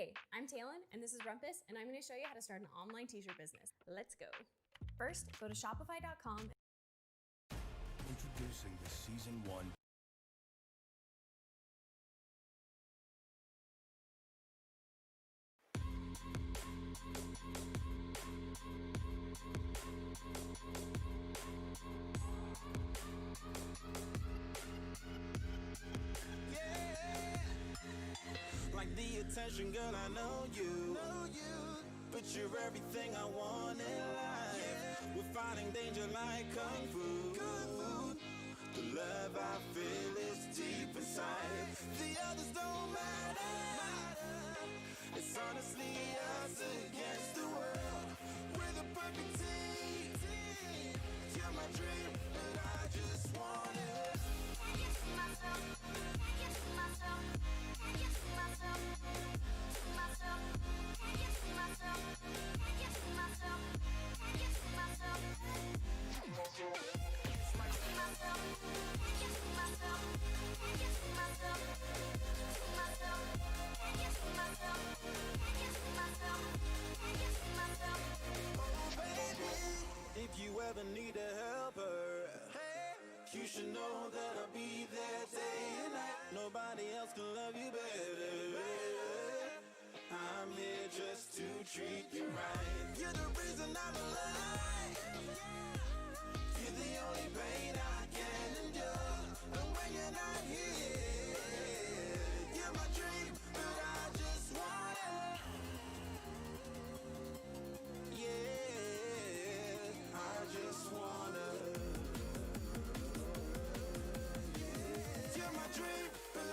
Hey, I'm Talon, and this is Rumpus, and I'm going to show you how to start an online t-shirt business. Let's go. First, go to shopify.com. Introducing the Season 1. Like the attention, girl, I know you. But you're everything I want in life. We're fighting danger like Kung Fu. The love I feel is deep inside. The others don't matter. It's honestly us against the world. We're the perfect team. You're my dream, but I just want it. Can't get to myself. Can't get to myself. Can't get to myself. To myself. Can't get to myself. Can't get to myself. Can't get to myself. It's my dream. Myself. Can't get to myself. Can't get to myself. To myself. Can't get to myself. Can't get to myself. Can't get to myself. Oh baby, if you ever need a helper, you should know that I'll be there day and night. Nobody else can love you better. I'm here just to treat you right. You're the reason I'm alive. You're the only pain I can endure. And when you're not here, you're my dream, but I just want it. Yeah, I just wanna.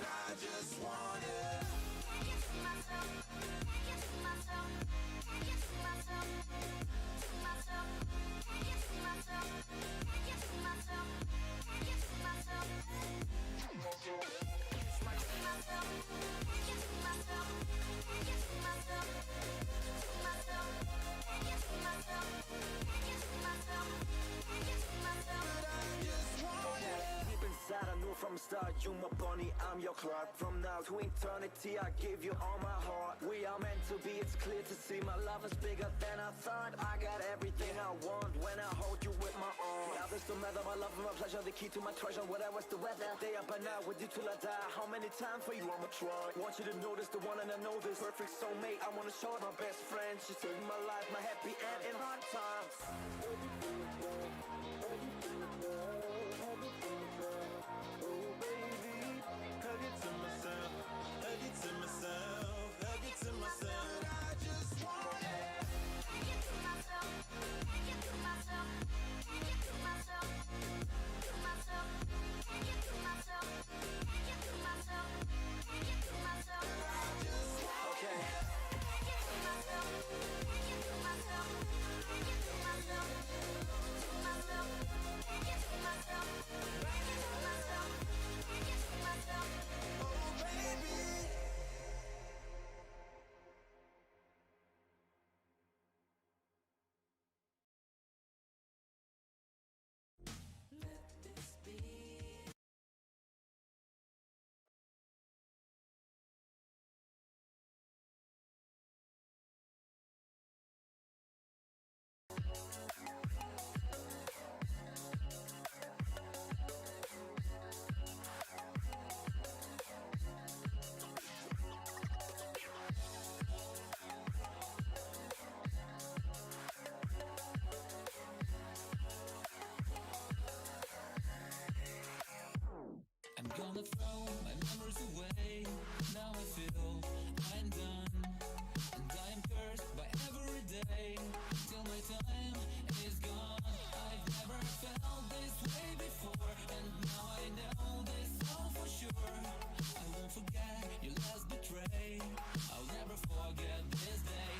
I just want it. Can't get to myself. Can't get to myself. Can't get to myself. To myself. Can't get to myself. Can't get to myself. Can't get to myself. It's my dream. Myself. Can't get to myself. Can't get to myself. To myself. Can't get to myself. Can't get to myself. Can't get to myself. But I just want it. Deep inside, I knew from the start, you my bunny, I'm your Clark. From now to eternity, I give you all my heart. We are meant to be, it's clear to see. My love is bigger than I thought. I got everything I want when I hold you with my arms. Now this don't matter, my love and my pleasure, the key to my treasure. Whatever's the weather, day up and out with you till I die. How many times for you I'ma try? Want you to notice the one and I know this. Perfect soulmate, I wanna show it my best friend. She saved my life, my happy end in hard times. Oh baby, hug it to myself, hug it to myself, hug it to myself. I just want it. Can't get to myself, can't get to myself, can't get to myself, to myself, can't get to myself, can't get to myself, can't get to myself. I just want okay. it. Can't get to myself, can't get to myself, can't get to myself, to myself, can't get to myself, can't get to myself, can't get to myself. Oh baby. I'm gonna throw my memories away. Now I feel I'm done, and I am cursed by every day till my time is gone. I've never felt this way before, and now I know this all for sure. I won't forget your last betray. I'll never forget this day.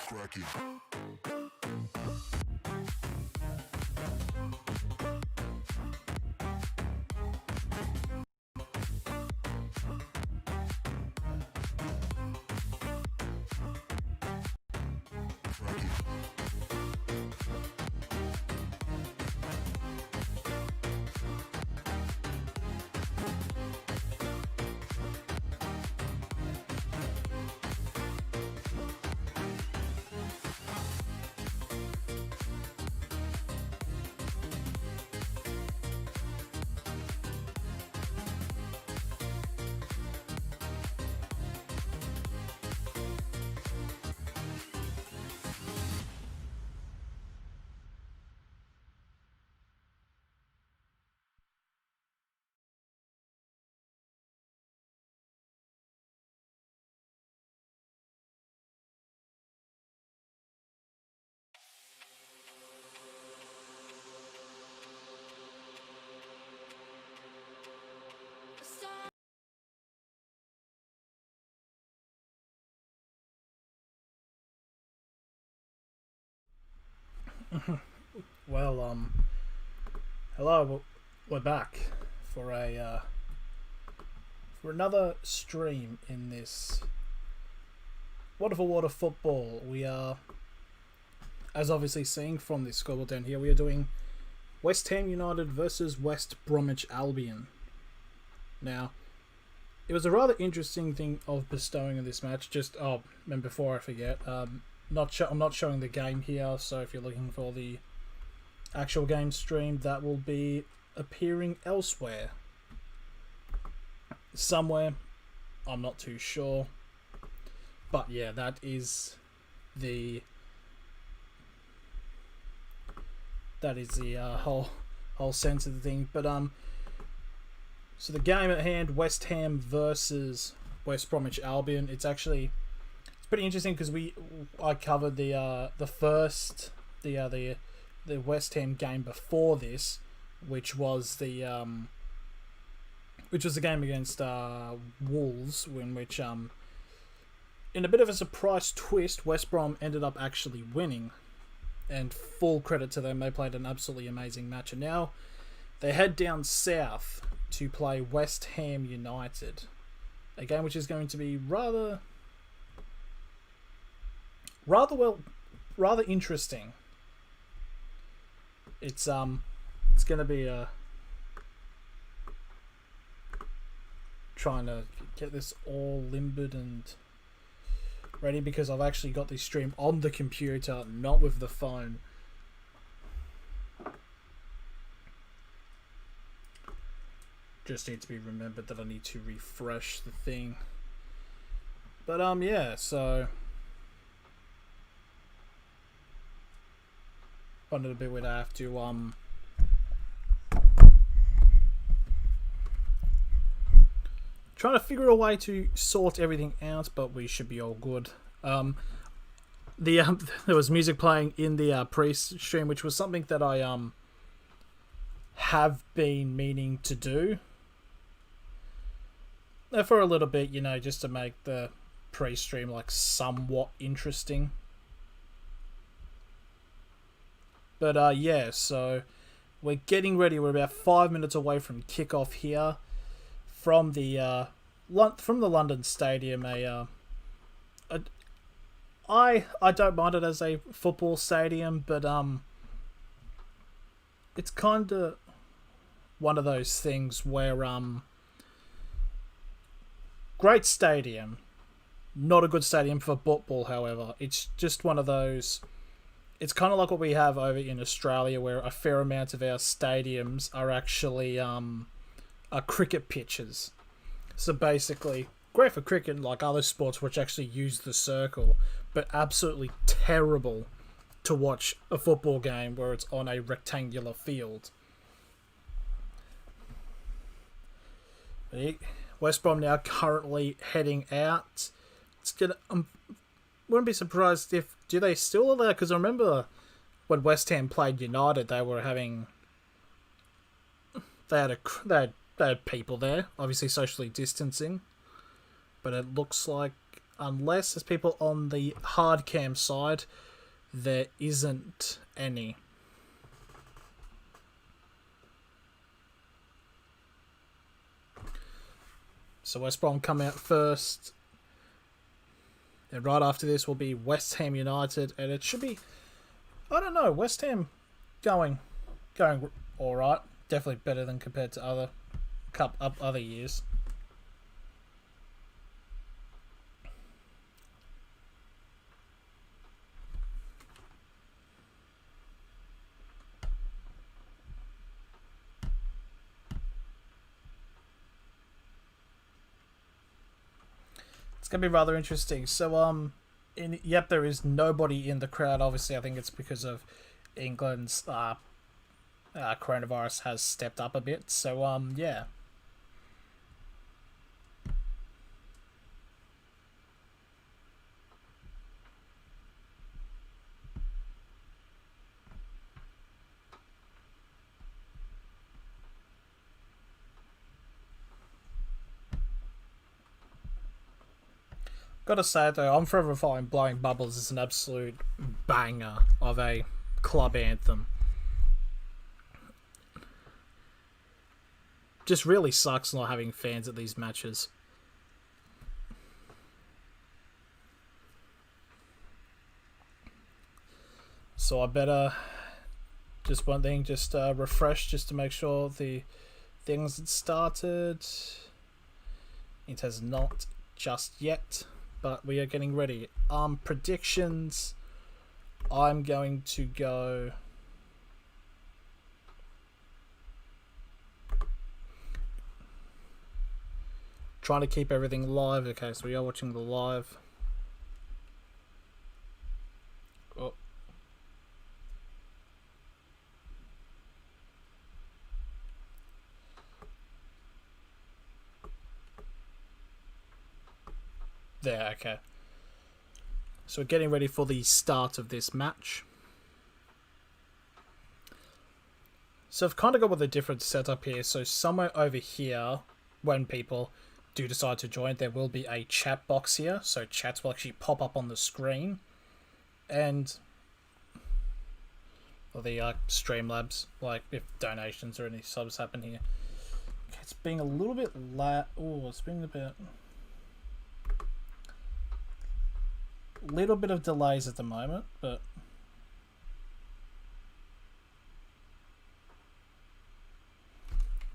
Cracking. Well, hello, we're back for for another stream in this wonderful world of football. We are, as obviously seeing from this scoreboard down here, we are doing West Ham United versus West Bromwich Albion. Now, it was a rather interesting thing of bestowing in this match. And before I forget, I'm not showing the game here, so if you're looking for the actual game stream, that will be appearing elsewhere. Somewhere. I'm not too sure. But yeah, that is the whole sense of the thing. But so the game at hand, West Ham versus West Bromwich Albion. It's pretty interesting because I covered the West Ham game before this, which was the game against Wolves, in which in a bit of a surprise twist, West Brom ended up actually winning, and full credit to them. They played an absolutely amazing match, and now they head down south to play West Ham United, a game which is going to be rather interesting. It's going to be trying to get this all limbered and ready, because I've actually got this stream on the computer, not with the phone. Just need to be remembered that I need to refresh the thing. But yeah, so wondered a bit where I have to trying to figure a way to sort everything out, but we should be all good. There was music playing in the pre-stream, which was something that I have been meaning to do. for a little bit, you know, just to make the pre-stream like somewhat interesting. But yeah, so we're getting ready. We're about 5 minutes away from kickoff here from the London Stadium. I don't mind it as a football stadium, but it's kind of one of those things where great stadium, not a good stadium for football. However, it's just one of those. It's kind of like what we have over in Australia, where a fair amount of our stadiums are actually are cricket pitches. So basically, great for cricket, like other sports which actually use the circle, but absolutely terrible to watch a football game where it's on a rectangular field. West Brom now currently heading out. It's gonna. Wouldn't be surprised if do they still allow? Because I remember when West Ham played United, they were having. They had people there, obviously socially distancing, but it looks like unless there's people on the hard cam side, there isn't any. So West Brom come out first. And right after this will be West Ham United. And it should be... I don't know. West Ham going alright. Definitely better than compared to other years. It's going to be rather interesting. So, there is nobody in the crowd. Obviously, I think it's because of England's coronavirus has stepped up a bit. So, yeah. Gotta say though, I'm forever finding Blowing Bubbles is an absolute banger of a club anthem. Just really sucks not having fans at these matches. So I better just one thing, just refresh just to make sure the things had started. It has not just yet. But we are getting ready. Predictions. I'm going to go... Trying to keep everything live. Okay, so we are watching the live. Oh. There, okay. So we're getting ready for the start of this match. So I've kind of got with a different setup here. So somewhere over here, when people do decide to join, there will be a chat box here. So chats will actually pop up on the screen. And... or the Streamlabs, like if donations or any subs happen here. Okay, it's being a little bit it's being a bit... little bit of delays at the moment, but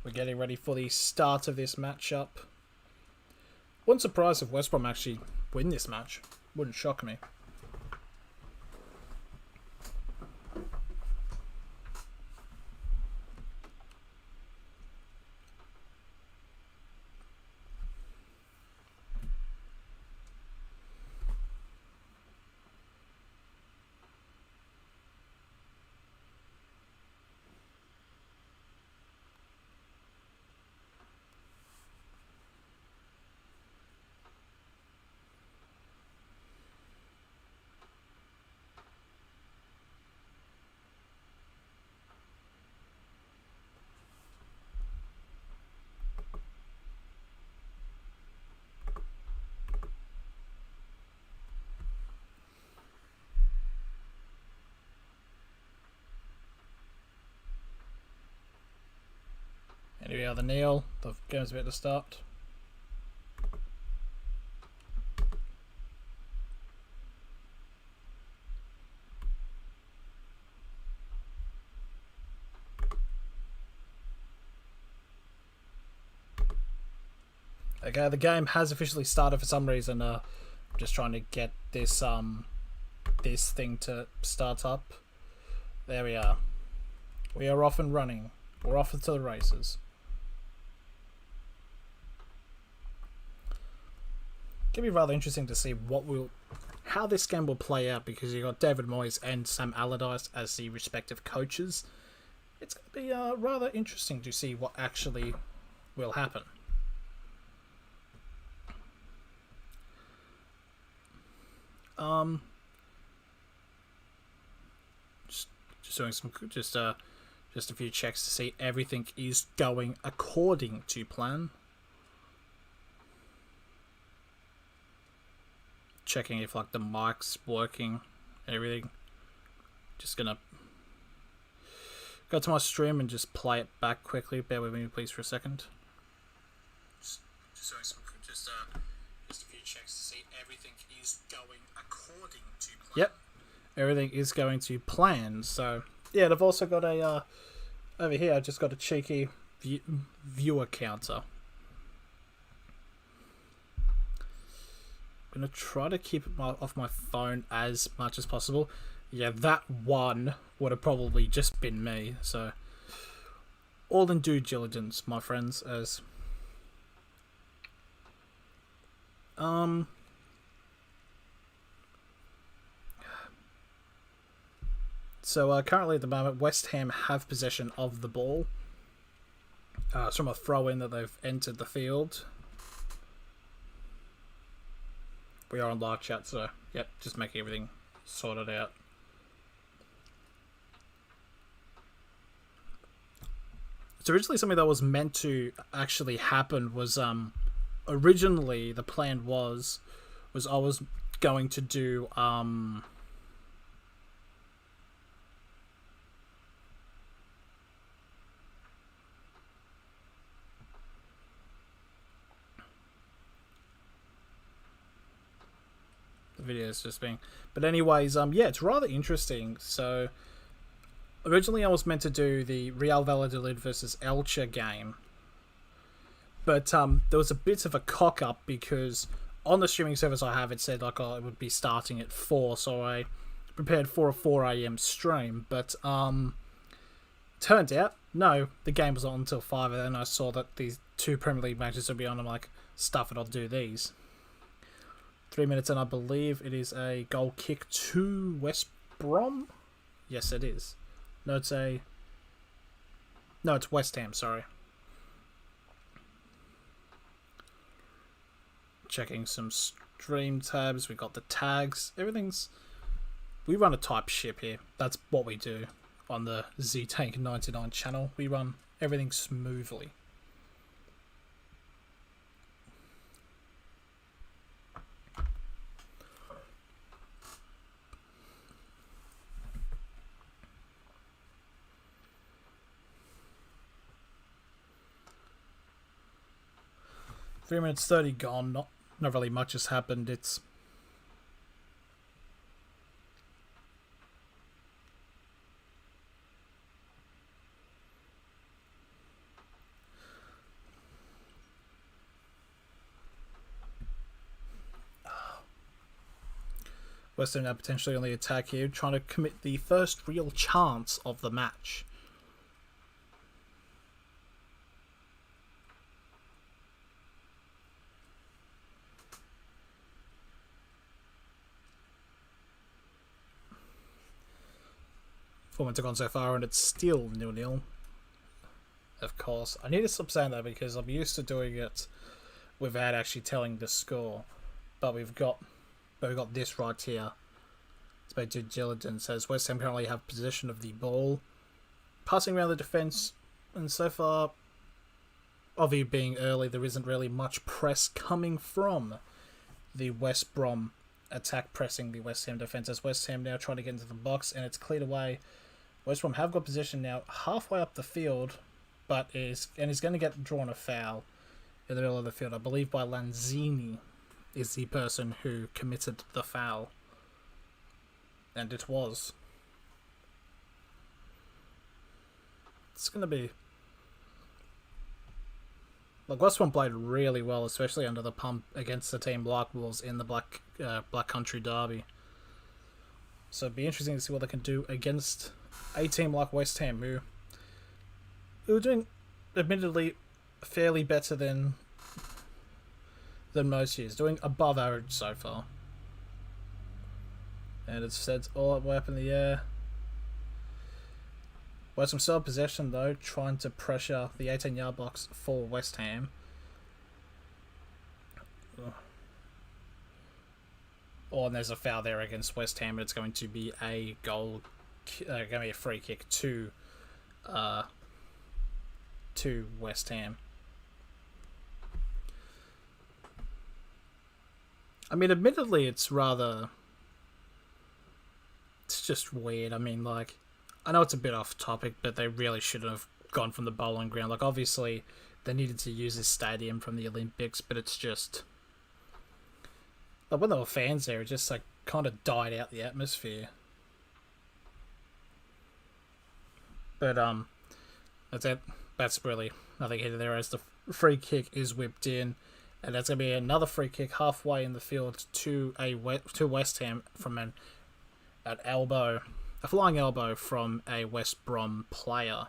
we're getting ready for the start of this matchup. Wouldn't surprise if West Brom actually win this match. Wouldn't shock me. Here we are, the kneel. The game's about to start. Okay, the game has officially started for some reason. I'm just trying to get this this thing to start up. There we are. We are off and running. We're off to the races. It'll be rather interesting to see how this game will play out, because you've got David Moyes and Sam Allardyce as the respective coaches. It's going to be rather interesting to see what actually will happen. Just doing some just a few checks to see everything is going according to plan. Checking if like the mic's working and everything. Just gonna go to my stream and just play it back quickly. Bear with me please for a second. Just doing some just a few checks to see everything is going according to plan. Yep, everything is going to plan. So yeah, and I've also got a over here. I just got a cheeky viewer counter. I'm gonna try to keep it off my phone as much as possible. Yeah, that one would have probably just been me. So all in due diligence, my friends. As So currently at the moment, West Ham have possession of the ball. It's from a throw-in that they've entered the field. We are on live chat, so yep, just making everything sorted out. So originally something that was meant to actually happen was originally the plan was I was going to do videos just being, but anyways, yeah, it's rather interesting. So originally I was meant to do the Real Valladolid versus Elche game, but there was a bit of a cock up because on the streaming service I have, it said like, oh, it would be starting at 4, so I prepared for a 4 a.m. stream, but turned out no, the game was on until 5, and then I saw that these 2 Premier League matches would be on. I'm like, stuff it, I'll do these. 3 minutes, and I believe it is a goal kick to West Brom. Yes, it is. No, it's West Ham, sorry. Checking some stream tabs. We got the tags. We run a type ship here. That's what we do on the Z-Tank 99 channel. We run everything smoothly. Three minutes 30 gone. Not really much has happened. It's West Ham now potentially on the attack here, trying to commit the first real chance of the match. Performance have gone so far, and it's still 0-0. Of course, I need to stop saying that because I'm used to doing it without actually telling the score. But we've got this right here. It's by due diligence. Says West Ham currently have possession of the ball, passing around the defence, and so far, of you being early, there isn't really much press coming from the West Brom attack, pressing the West Ham defence. As West Ham now trying to get into the box, and it's cleared away. West Brom have got possession now halfway up the field. but he's going to get drawn a foul in the middle of the field. I believe by Lanzini is the person who committed the foul. And it was. It's going to be... Like, West Brom played really well, especially under the pump against the team like Wolves in the Black Country Derby. So it'd be interesting to see what they can do against a team like West Ham, who are doing, admittedly, fairly better than most years. Doing above average so far. And it's said all the way up in the air. West Ham still have possession though, trying to pressure the 18-yard box for West Ham. Oh, and there's a foul there against West Ham, but it's going to be a goal, going to be a free kick to West Ham. I mean, admittedly, it's just weird. I mean, like, I know it's a bit off topic, but they really shouldn't have gone from the bowling ground. Like, obviously, they needed to use this stadium from the Olympics, but it's just... Like, when there were fans there, it just, like, kind of died out the atmosphere. But, that's it. That's really nothing here there, as the free kick is whipped in. And that's going to be another free kick halfway in the field to West Ham from an elbow. A flying elbow from a West Brom player.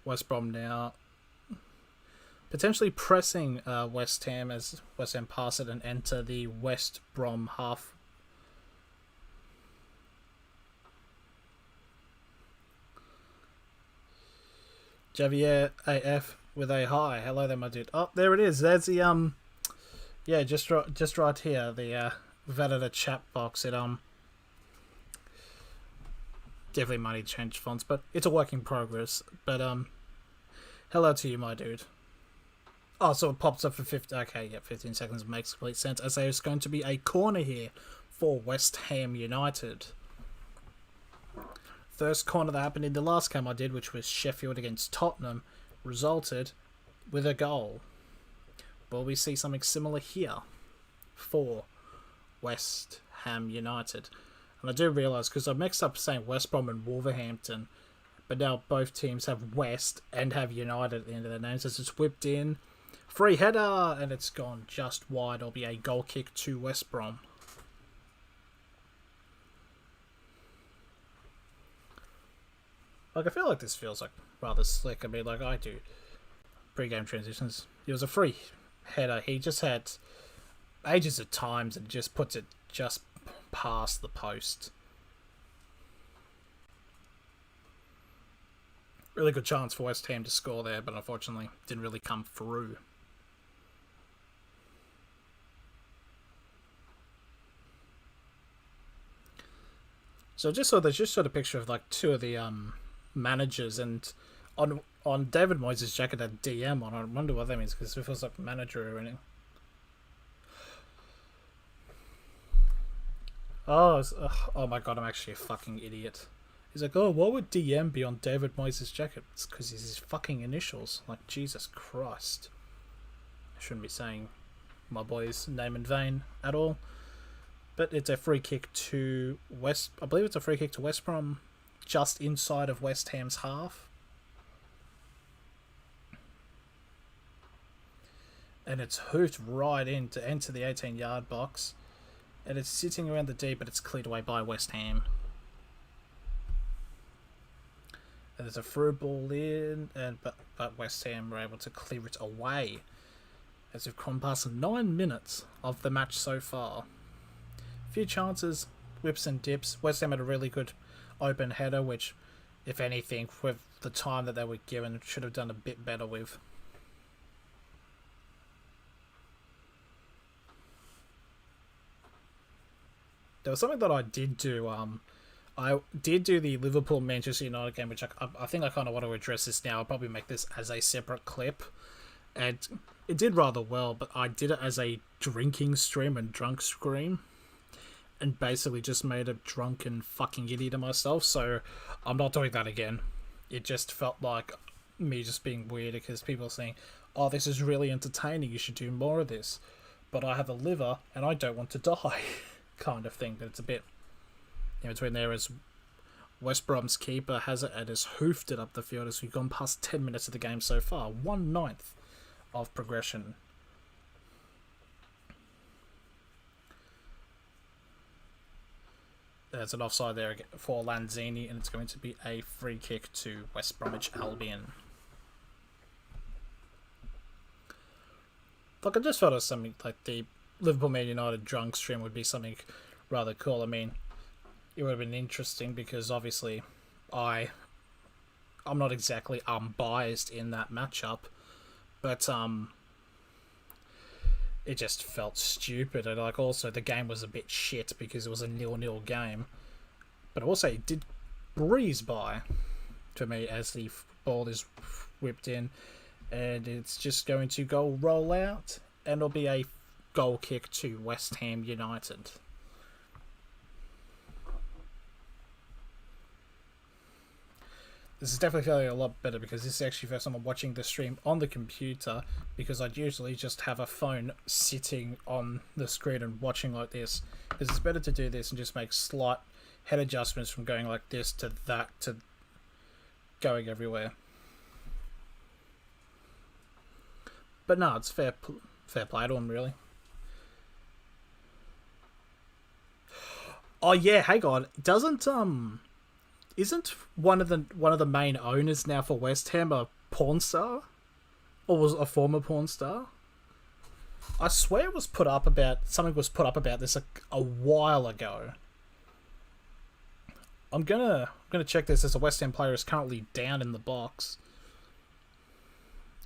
West Brom now potentially pressing West Ham as West Ham pass it and enter the West Brom half. Javier AF with a hi. Hello there, my dude. Oh, there it is. There's the yeah, just right here. The Vedder chat box. It definitely might need to change fonts, but it's a work in progress. But hello to you, my dude. Oh, so it pops up for 50. Okay, yeah, 15 seconds makes complete sense. As there's going to be a corner here for West Ham United. First corner that happened in the last game I did, which was Sheffield against Tottenham, resulted with a goal. Will we see something similar here for West Ham United? And I do realise, because I mixed up saying West Brom and Wolverhampton, but now both teams have West and have United at the end of their names, as it's whipped in. Free header, and it's gone just wide. It'll be a goal kick to West Brom. Like, I feel like this feels like rather slick. I mean, like I do pre-game transitions. It was a free header. He just had ages of times and just puts it just past the post. Really good chance for West Ham to score there, but unfortunately didn't really come through. So just saw a picture of like two of the managers, and on David Moyes' jacket had DM on. I wonder what that means, because it feels like manager or anything. Oh my god, I'm actually a fucking idiot. He's like, oh, why would DM be on David Moyes' jacket? It's because it's his fucking initials. Like, Jesus Christ. I shouldn't be saying my boy's name in vain at all. But it's a free kick to I believe it's a free kick to West Brom, just inside of West Ham's half. And it's hoofed right in to enter the 18-yard box. And it's sitting around the D, but it's cleared away by West Ham. And there's a through ball in, but West Ham were able to clear it away. As we've gone past 9 minutes of the match so far. A few chances, whips and dips. West Ham had a really good open header, which, if anything, with the time that they were given, should have done a bit better with. There was something that I did do. I did do the Liverpool-Manchester United game, which I think I kind of want to address this now. I'll probably make this as a separate clip. And it did rather well, but I did it as a drinking stream and drunk stream. and basically just made a drunken fucking idiot of myself, so I'm not doing that again. It just felt like me just being weird because people are saying, oh, this is really entertaining, you should do more of this. But I have a liver and I don't want to die, kind of thing. But it's a bit in between there as West Brom's keeper has it and has hoofed it up the field as we've gone past 10 minutes of the game so far. 1/9 of progression. There's an offside there for Lanzini, and it's going to be a free kick to West Bromwich Albion. Like, I just thought of something like the Liverpool Man United drunk stream would be something rather cool. I mean, it would have been interesting because obviously I'm not exactly unbiased in that matchup, but it just felt stupid. And like, also the game was a bit shit because it was a 0-0 game, but also it did breeze by to me as the ball is whipped in, and it's just going to go roll out, and it'll be a goal kick to West Ham United. This is definitely feeling a lot better because this is actually the first time I'm watching the stream on the computer, because I'd usually just have a phone sitting on the screen and watching like this, because it's better to do this and just make slight head adjustments from going like this to that to going everywhere. But no, it's fair play to him, really. Oh yeah, hang on. Isn't one of the main owners now for West Ham a porn star? Or was a former porn star? I swear it was put up about this a while ago. I'm gonna check this as a West Ham player is currently down in the box.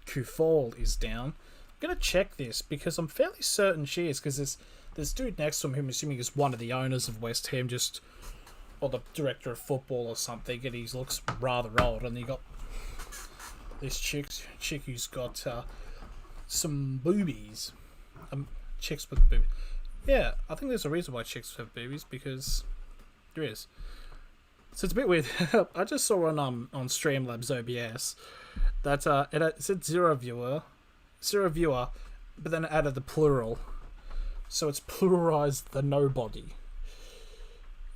Kufal is down. I'm gonna check this because I'm fairly certain she is, because this dude next to him, who I'm assuming is one of the owners of West Ham, or the director of football or something, and he looks rather old. And you got this chick who's got some boobies. Chicks with boobies. Yeah, I think there's a reason why chicks have boobies, because there is. So it's a bit weird. I just saw on Streamlabs OBS that it said zero viewer, but then it added the plural, so it's pluralized the nobody.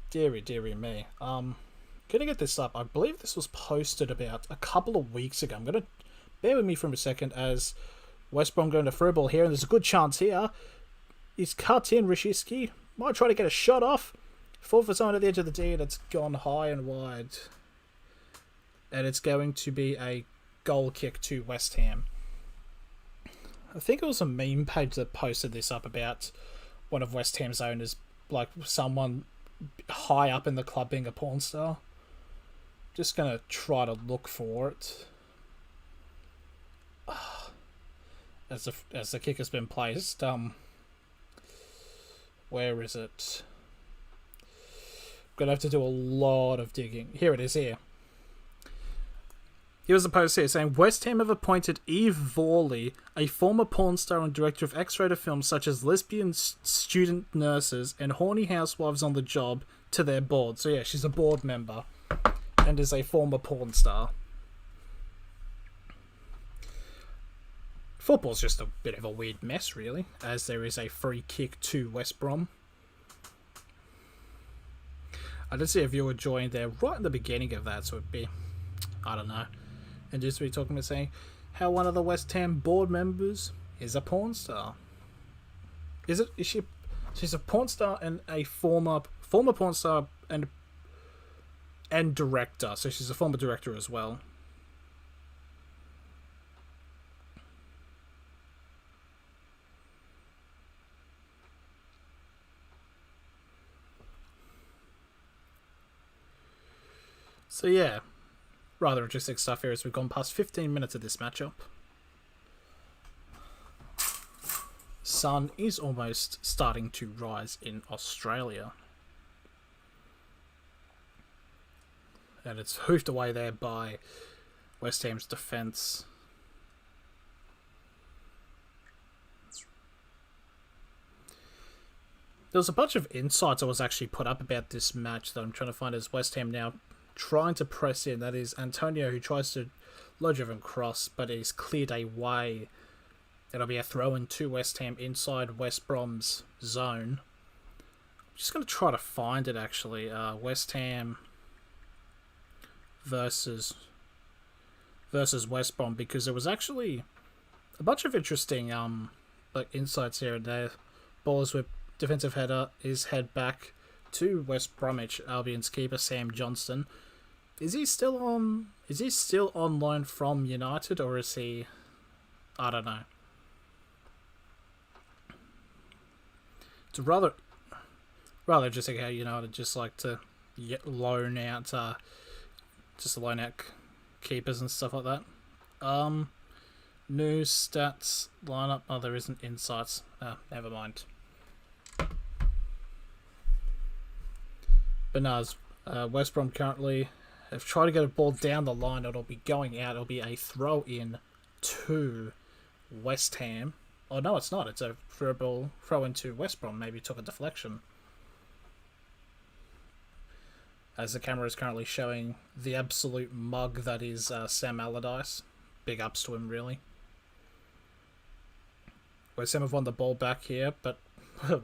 Deary me. Gonna get this up. I believe this was posted about a couple of weeks ago. I'm gonna bear with me for a second as West Brom going to through ball here, and there's a good chance here. He's cut in. Rashitsky might try to get a shot off. Fall for someone at the edge of the D, and it's gone high and wide. And it's going to be a goal kick to West Ham. I think it was a meme page that posted this up about one of West Ham's owners, like someone high up in the club being a porn star. Just gonna try to look for it. As the kick has been placed, where is it? Gonna have to do a lot of digging. Here it is. Here was a post here saying West Ham have appointed Eve Vorley, a former porn star and director of X-rated films such as Lesbian Student Nurses and Horny Housewives on the Job, to their board. So yeah, she's a board member and is a former porn star. Football's just a bit of a weird mess, really, as there is a free kick to West Brom. I did see a viewer join there right in the beginning of that, so it'd be, I don't know, and just be talking about saying how one of the West Ham board members is a porn star. Is she? She's a porn star and a former porn star and director. So she's a former director as well. So yeah, rather interesting stuff here as we've gone past 15 minutes of this matchup. Sun is almost starting to rise in Australia. And it's hoofed away there by West Ham's defence. There was a bunch of insights I was actually put up about this match that I'm trying to find as West Ham now trying to press in. That is Antonio, who tries to low-driven cross, but he's cleared a way. It'll be a throw-in to West Ham inside West Brom's zone. I'm just going to try to find it, actually. West Ham versus West Brom, because there was actually a bunch of interesting like insights here and there. Ballers with defensive header is head back to West Bromwich Albion's keeper Sam Johnston. Is he still on loan from United, or is he? I don't know. It's rather interesting how United just like to loan out keepers and stuff like that. News, stats, lineup. Oh, there isn't insights. Never mind. But no, West Brom currently have tried to get a ball down the line. It'll be going out. It'll be a throw in to West Ham. Oh no, it's not. It's a throw into West Brom. Maybe took a deflection. As the camera is currently showing the absolute mug that is Sam Allardyce. Big ups to him, really. West Ham have won the ball back here, but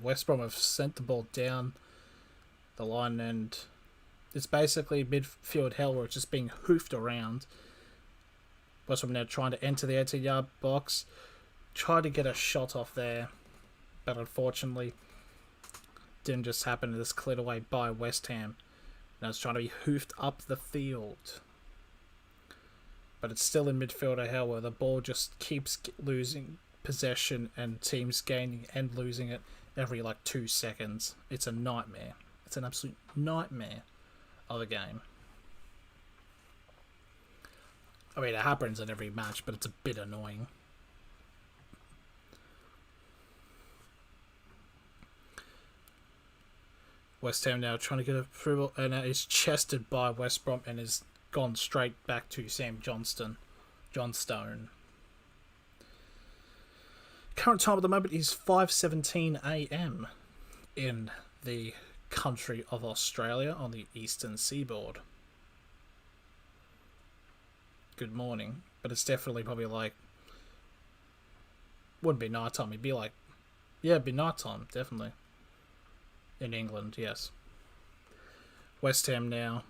West Brom have sent the ball down the line, and it's basically midfield hell where it's just being hoofed around. West Brom now trying to enter the 18-yard box. Try to get a shot off there, but unfortunately didn't just happen. It was cleared away by West Ham. Now it's trying to be hoofed up the field. But it's still in midfielder hell where the ball just keeps losing possession and teams gaining and losing it every 2 seconds. It's a nightmare. It's an absolute nightmare of a game. I mean, it happens in every match, but it's a bit annoying. West Ham now trying to get a through ball, and it is chested by West Brom and is gone straight back to Sam Johnstone. Current time at the moment is 5:17 a.m. in the country of Australia on the eastern seaboard. Good morning, but it's definitely probably wouldn't be night time. It'd be it'd be night time, definitely. In England, yes. West Ham now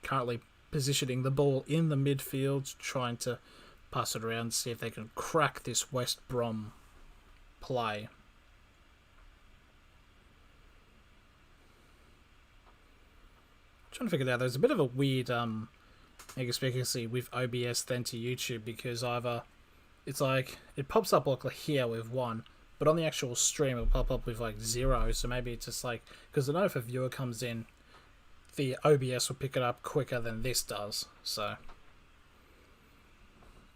currently positioning the ball in the midfield, trying to pass it around, see if they can crack this West Brom play. Trying to figure it out. There's a bit of a weird inconsistency with OBS then to YouTube, because either it's it pops up here with 1, but on the actual stream it'll pop up with 0. So maybe it's just because I know if a viewer comes in, the OBS will pick it up quicker than this does. So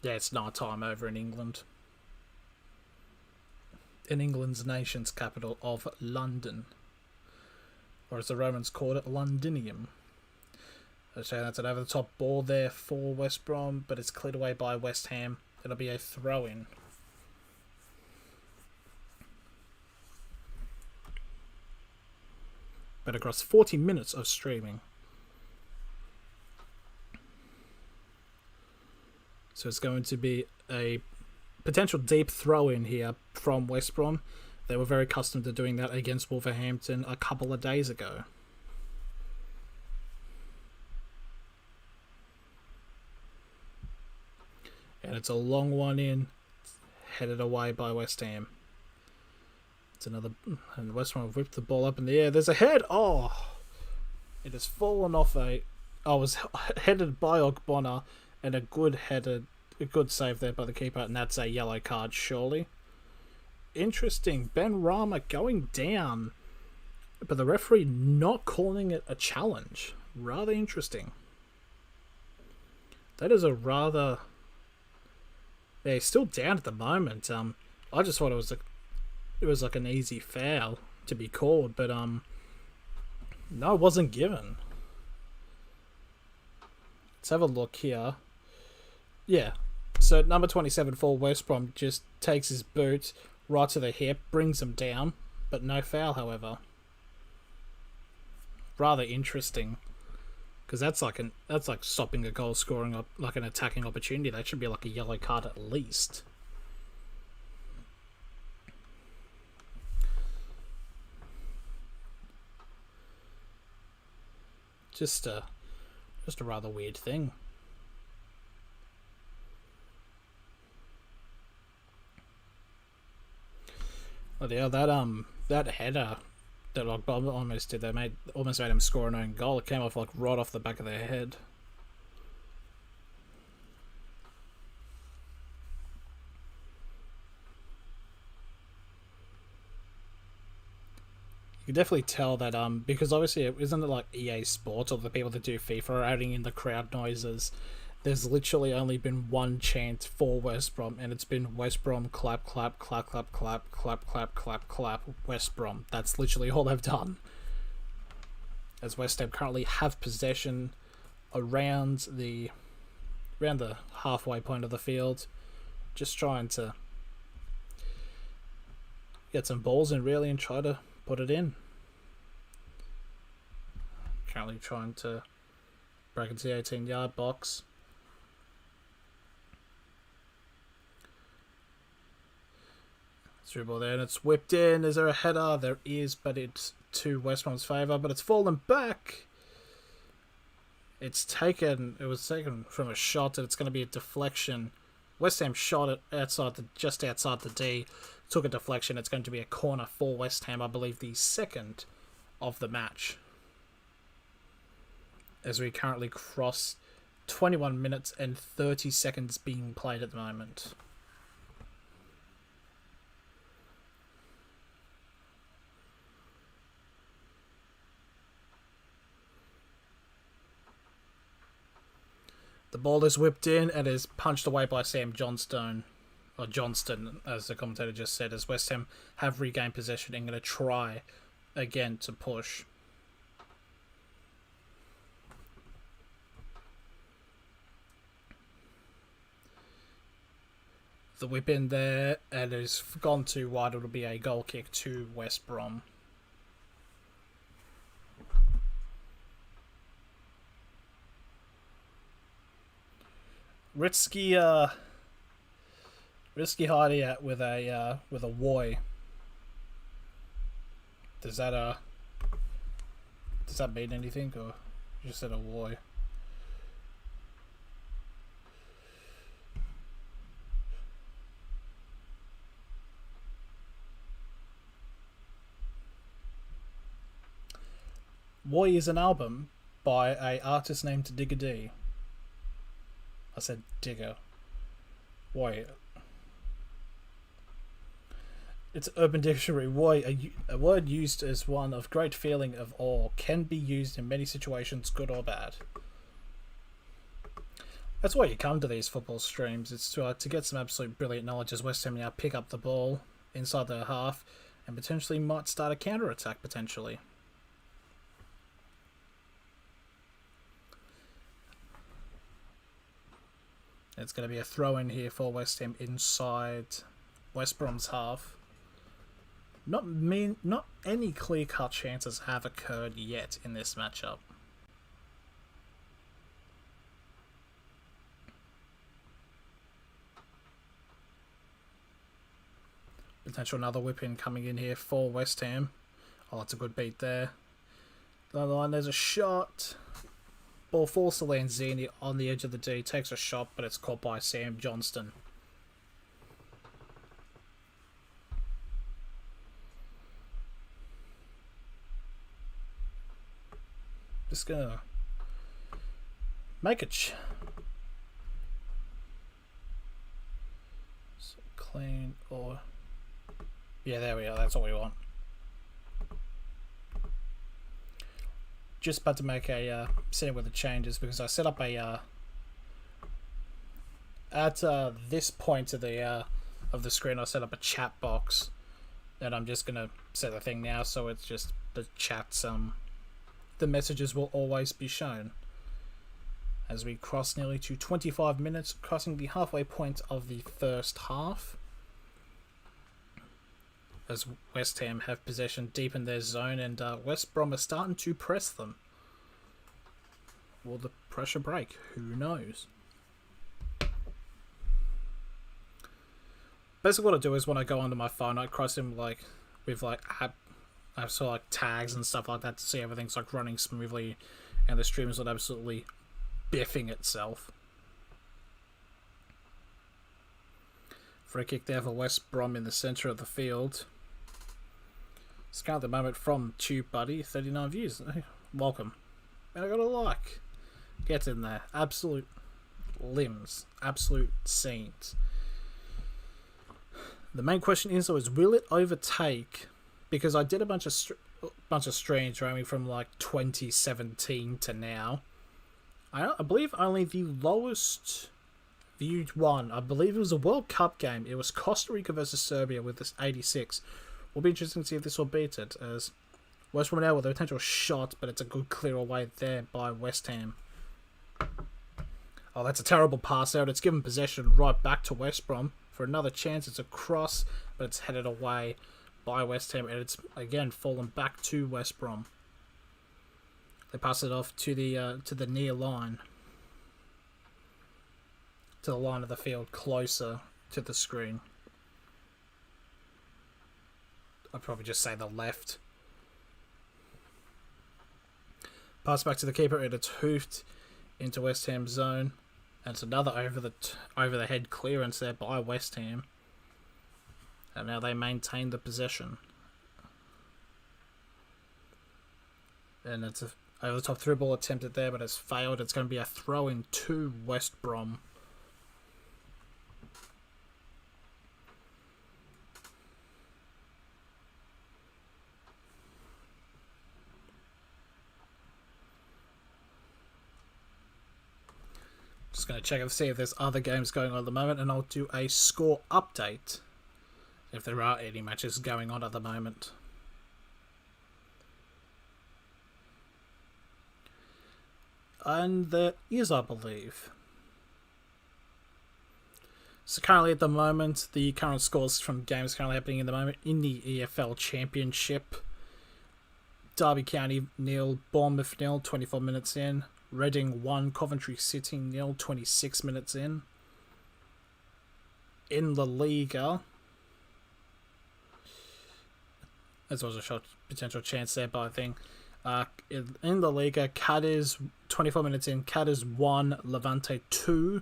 yeah, it's night time over in England. In England's nation's capital of London. Or as the Romans called it, Londinium. So that's an over-the-top ball there for West Brom, but it's cleared away by West Ham. It'll be a throw-in. But across 40 minutes of streaming. So it's going to be a potential deep throw-in here from West Brom. They were very accustomed to doing that against Wolverhampton a couple of days ago. And it's a long one in, headed away by West Ham. It's another, and West Brom have whipped the ball up in the air. There's a head. Oh, it has fallen off it was headed by Ogbonna, and a good save there by the keeper, and that's a yellow card, surely. Interesting. Ben Rama going down, but the referee not calling it a challenge. Rather interesting. That is a rather. Yeah, he's still down at the moment. I just thought it was an easy foul to be called, but no, it wasn't given. Let's have a look here. Yeah, so number 27 for West Brom just takes his boot right to the hip, brings him down. but no foul, however. Rather interesting, because that's like stopping a goal scoring up, like an attacking opportunity. That should be like a yellow card at least. Just a rather weird thing. Oh yeah, that header that like Bob almost did, almost made him score an own goal. It came off like right off the back of their head. You can definitely tell that because obviously isn't it like EA Sports or the people that do FIFA are adding in the crowd noises. There's literally only been one chant for West Brom, and it's been West Brom clap clap clap clap clap clap clap clap clap West Brom. That's literally all they've done. As West Ham currently have possession around the halfway point of the field, just trying to get some balls in really and try to put it in. Currently trying to break into the 18-yard box. Through ball there, and it's whipped in. Is there a header? There is, but it's to West Brom's favour, but it's fallen back. It was taken from a shot, and it's going to be a deflection. West Ham shot it just outside the D, took a deflection. It's going to be a corner for West Ham, I believe the second of the match. As we currently cross 21 minutes and 30 seconds being played at the moment. The ball is whipped in and is punched away by Sam Johnston, or Johnston, as the commentator just said, as West Ham have regained possession and going to try again to push. The whip in there, and it's gone too wide. It'll be a goal kick to West Brom. Risky hiding out with a Woy. Does that mean anything, or you just said a Woy? Woy is an album by an artist named Digger D. I said Digger. Woy. It's Urban Dictionary. Woy, a word used as one of great feeling of awe, can be used in many situations, good or bad. That's why you come to these football streams. It's to get some absolute brilliant knowledge as West Ham now pick up the ball inside their half and potentially might start a counter-attack potentially. It's going to be a throw-in here for West Ham inside West Brom's half. Not any clear-cut chances have occurred yet in this matchup. Potential another whip-in coming in here for West Ham. Oh, that's a good beat there. The other line, there's a shot. Ball falls to Lanzini on the edge of the D, takes a shot, but it's caught by Sam Johnston. Just gonna make it clean, or yeah, there we are. That's what we want. Just about to make a scene with the changes because I set up a at this point of the screen I set up a chat box, and I'm just gonna set the thing now so it's just the chats the messages will always be shown as we cross nearly to 25 minutes, crossing the halfway point of the first half. as West Ham have possession deep in their zone, and West Brom are starting to press them. Will the pressure break? Who knows? Basically, what I do is when I go onto my phone, I cross them with app. I saw tags and stuff like that to see everything's running smoothly, and the stream is not absolutely biffing itself. Free kick there for West Brom in the centre of the field. Scout at the moment from Tube Buddy, 39 views. Welcome. And I got a like. Get in there. Absolute limbs. Absolute saints. The main question is, though, will it overtake? Because I did a bunch of streams ranging from 2017 to now. I believe only the lowest viewed one, I believe it was a World Cup game. It was Costa Rica versus Serbia with this 86. Will be interesting to see if this will beat it, as West Brom now with a potential shot, but it's a good clear away there by West Ham. Oh, that's a terrible pass out. It's given possession right back to West Brom for another chance. It's a cross, but it's headed away by West Ham, and it's again fallen back to West Brom. They pass it off to the near line, to the line of the field, closer to the screen. I'd probably just say the left. Pass back to the keeper, and it's hoofed into West Ham's zone. And it's another over the head clearance there by West Ham. And now they maintain the possession. And it's a over the top through ball attempted there, but it's failed. It's going to be a throw in to West Brom. Just going to check and see if there's other games going on at the moment, and I'll do a score update if there are any matches going on at the moment. And there is, I believe. So currently at the moment, the current scores from games currently happening in the moment in the EFL Championship. Derby County 0, Bournemouth 0, 24 minutes in. Reading 1, Coventry City 0, 26 minutes in. In La Liga, as was a potential chance there, but I think in La Liga, Cadiz 24 minutes in, Cadiz 1, Levante 2,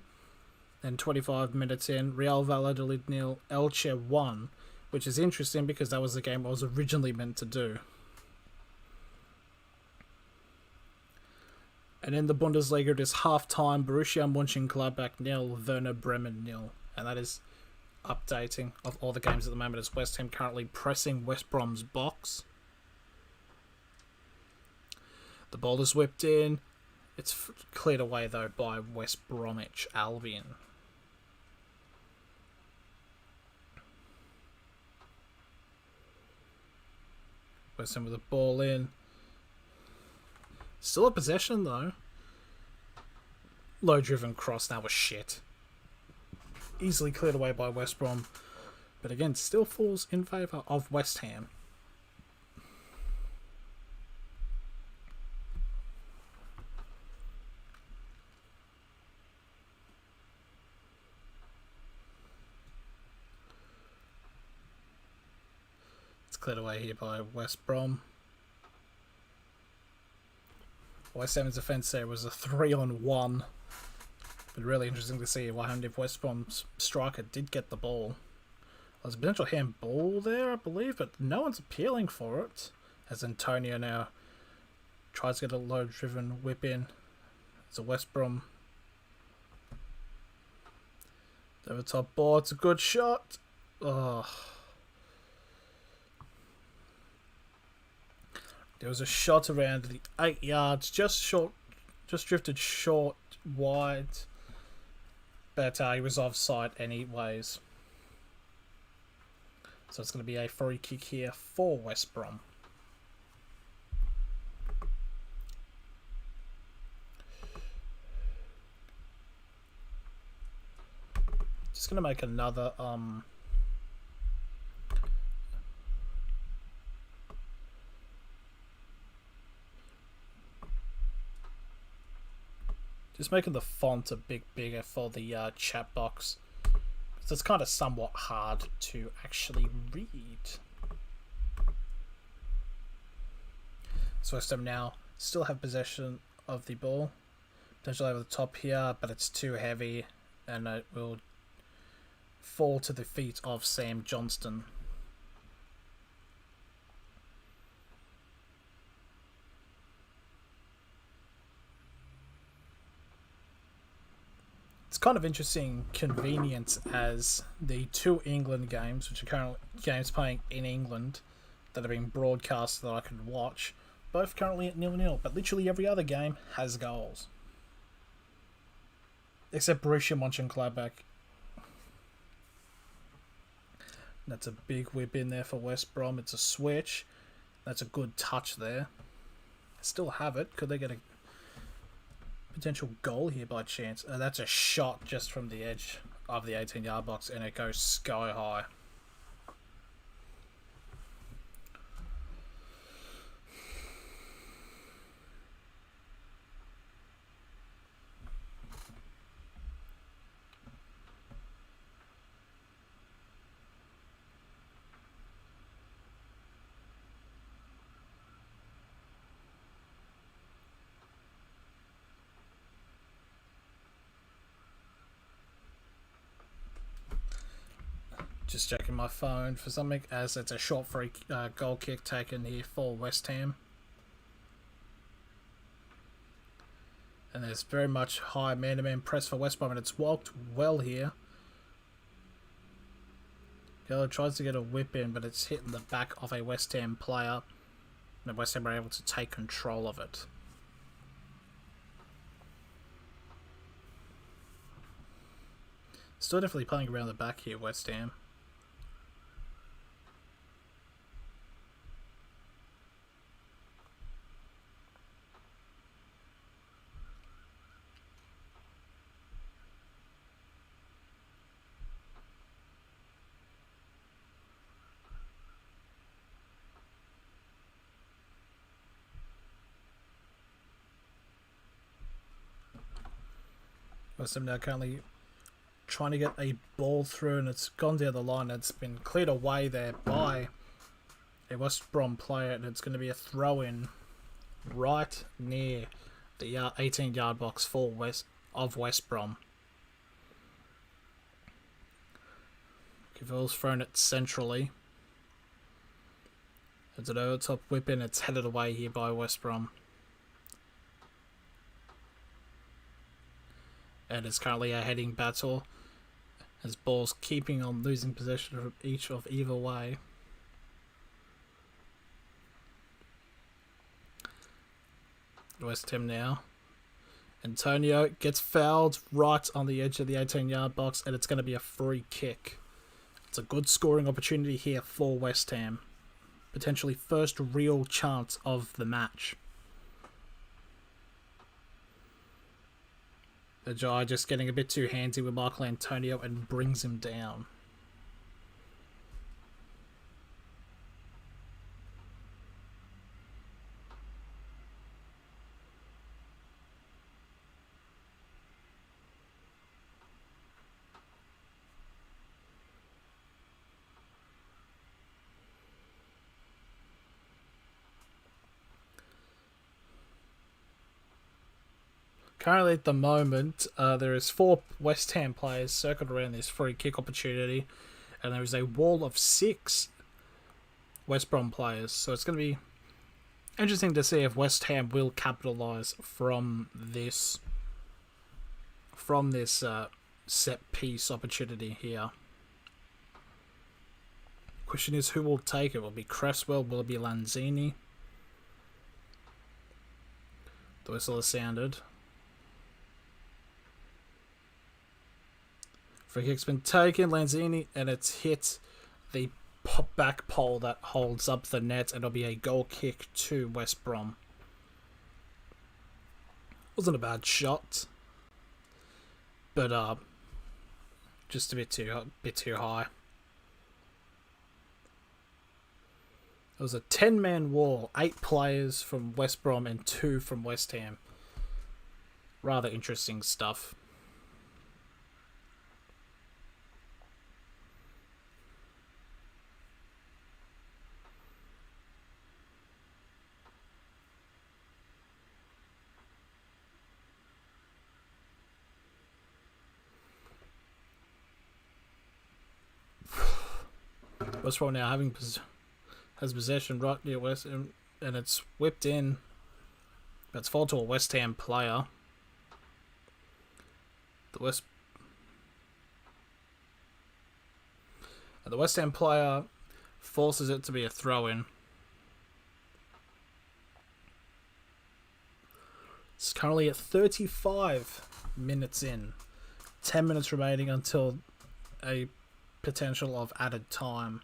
and 25 minutes in, Real Valladolid 0, Elche 1, which is interesting because that was the game I was originally meant to do. And in the Bundesliga, it is half-time, Borussia Mönchengladbach 0, Werder Bremen 0. And that is updating of all the games at the moment, as West Ham currently pressing West Brom's box. The ball is whipped in. It's cleared away, though, by West Bromwich Albion. West Ham with the ball in. Still a possession, though. Low-driven cross, that was shit. Easily cleared away by West Brom. But again, still falls in favour of West Ham. It's cleared away here by West Brom. West Ham's defence there was a 3-on-1. But really interesting to see what happened if West Brom's striker did get the ball. There's a potential handball there, I believe, but no one's appealing for it. As Antonio now tries to get a low-driven whip in. It's a West Brom. Over top ball, it's a good shot. Oh. There was a shot around the 8 yards, just drifted short, wide, but he was offside anyways. So it's going to be a free kick here for West Brom. Just going to make another Just making the font a bit bigger for the chat box. So it's kind of somewhat hard to actually read. So West Ham now still have possession of the ball. Potentially over the top here, but it's too heavy and it will fall to the feet of Sam Johnston. It's kind of interesting convenience as the two England games, which are currently games playing in England that are being broadcast that I can watch, both currently at 0-0, but literally every other game has goals. Except Borussia Mönchengladbach. That's a big whip in there for West Brom. It's a switch. That's a good touch there. Still have it. Could they get a potential goal here by chance? That's a shot just from the edge of the 18-yard box, and it goes sky high. Just checking my phone for something, as it's a short free goal kick taken here for West Ham. And there's very much high man-to-man press for West Brom, and it's walked well here. Geller tries to get a whip in, but it's hitting the back of a West Ham player. And West Ham are able to take control of it. Still definitely playing around the back here, West Ham. West Ham now currently trying to get a ball through, and it's gone down the line. It's been cleared away there by a West Brom player, and it's going to be a throw-in right near the 18-yard box for West Brom. Cavill's thrown it centrally. It's an over-top whip in. It's headed away here by West Brom. And it's currently a heading battle, as balls keeping on losing possession of each of either way. West Ham now. Antonio gets fouled right on the edge of the 18-yard box, and it's going to be a free kick. It's a good scoring opportunity here for West Ham. Potentially first real chance of the match. The Jai just getting a bit too handsy with Michael Antonio and brings him down. Currently at the moment, there is 4 West Ham players circled around this free kick opportunity, and there is a wall of 6 West Brom players. So it's going to be interesting to see if West Ham will capitalise from this set piece opportunity here. Question is, who will take it? Will it be Cresswell? Will it be Lanzini? The whistle has sounded. Free kick's been taken, Lanzini, and it's hit the back pole that holds up the net, and it'll be a goal kick to West Brom. Wasn't a bad shot, but just a bit too high. It was a 10-man wall, 8 players from West Brom and 2 from West Ham. rather interesting stuff. West Brom now has possession right near West, and it's whipped in. It's fallen to a West Ham player. The West Ham player forces it to be a throw-in. It's currently at 35 minutes in. 10 minutes remaining until a potential of added time.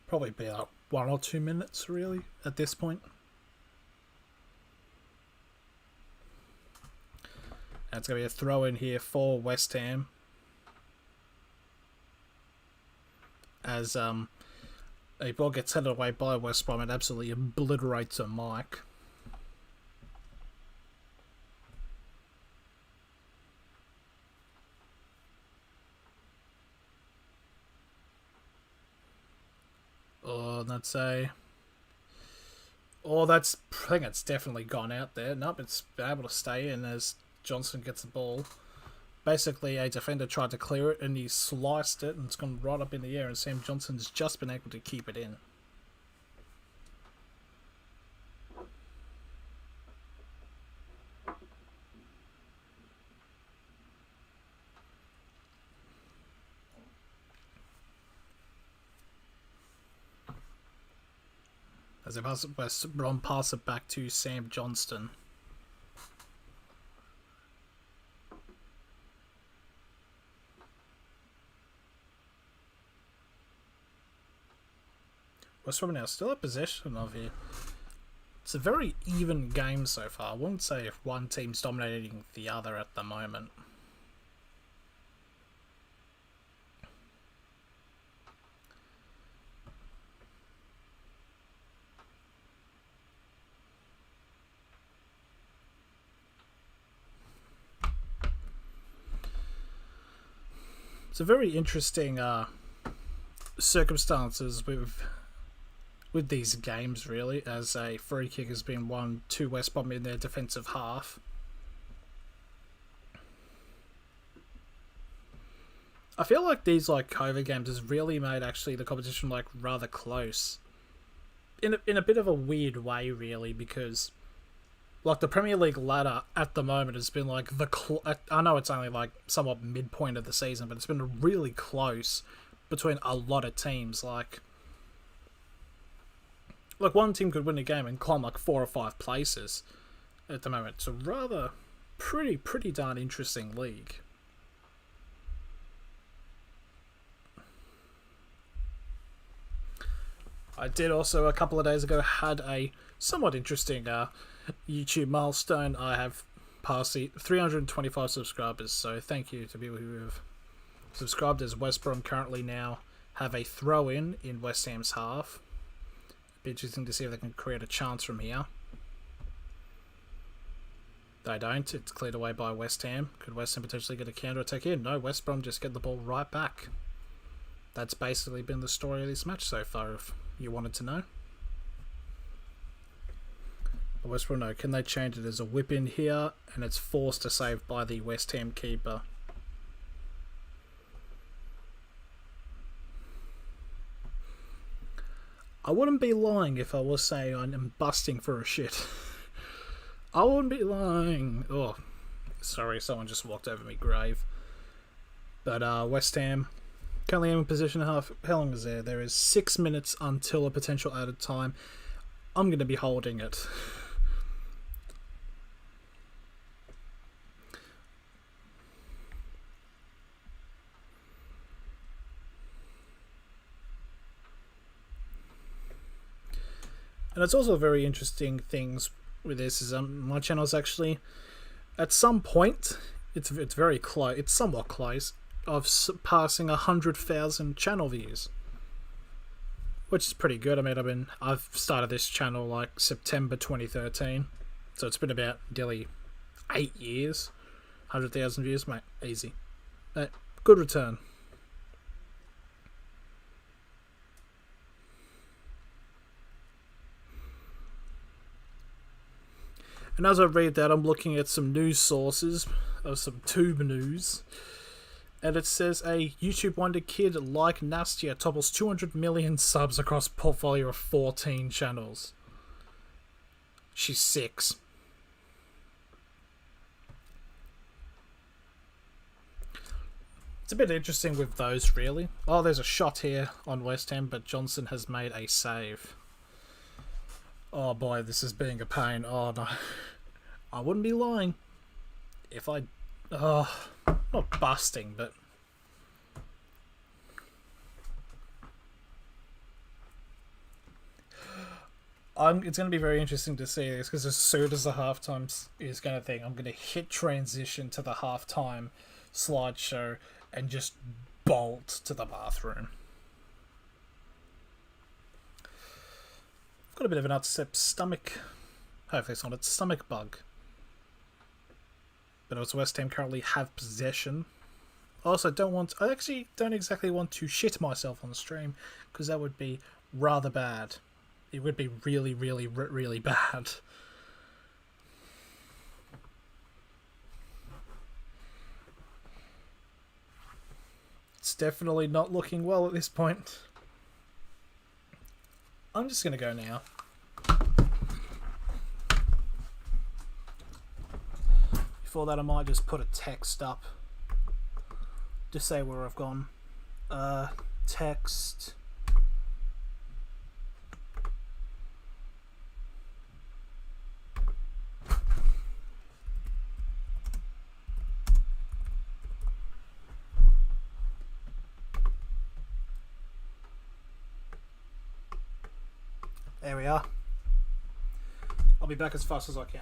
Probably be like 1 or 2 minutes, really, at this point. And it's going to be a throw-in here for West Ham. As a ball gets headed away by West Brom, it absolutely obliterates a mic. I think it's definitely gone out there. Nope, it's been able to stay in as Johnson gets the ball. Basically, a defender tried to clear it and he sliced it and it's gone right up in the air, and Sam Johnson's just been able to keep it in. As they pass it, West Brom pass it back to Sam Johnston. West Brom now still have possession of it. It's a very even game so far. I wouldn't say if one team's dominating the other at the moment. It's a very interesting circumstances with these games, really, as a free kick has been won to West Brom in their defensive half. I feel like these COVID games has really made actually the competition rather close, in a bit of a weird way, really, because the Premier League ladder at the moment has been I know it's only somewhat midpoint of the season, but it's been really close between a lot of teams. One team could win a game and climb 4 or 5 places at the moment. It's a rather pretty darn interesting league. I did also a couple of days ago had a somewhat interesting YouTube milestone. I have passed the 325 subscribers, so thank you to people who have subscribed, as West Brom currently now have a throw-in West Ham's half. Be interesting to see if they can create a chance from here. They don't. It's cleared away by West Ham. Could West Ham potentially get a counter-attack here? No, West Brom just get the ball right back. That's basically been the story of this match so far, if you wanted to know. But West Brom, no. Can they change it as a whip in here? And it's forced to save by the West Ham keeper. I wouldn't be lying if I was saying I'm busting for a shit. I wouldn't be lying. Oh, sorry, someone just walked over my grave. But West Ham currently in position half. How long is there? There is 6 minutes until a potential added time. I'm going to be holding it. And it's also very interesting things with this is my channel is actually at some point it's very close. It's somewhat close of surpassing 100,000 channel views, which is pretty good. I mean, I've started this channel September 2013, so it's been about nearly 8 years. 100,000 views, mate. Easy. Good return. And as I read that, I'm looking at some news sources, of some tube news, and it says a YouTube wonder kid like Nastia topples 200 million subs across a portfolio of 14 channels. She's 6. It's a bit interesting with those, really. Oh, there's a shot here on West Ham, but Johnson has made a save. Oh boy, this is being a pain. Oh no. I wouldn't be lying if I... Oh, not busting, but... It's going to be very interesting to see this, because as soon as the halftime is going to think, I'm going to hit transition to the halftime slideshow and just bolt to the bathroom. I've got a bit of an upset stomach. Hopefully it's not a stomach bug. But as West Ham currently have possession. I actually don't exactly want to shit myself on the stream, because that would be rather bad. It would be really, really, really bad. It's definitely not looking well at this point. I'm just going to go now. Before that, I might just put a text up. Just say where I've gone. Text. There we are. I'll be back as fast as I can.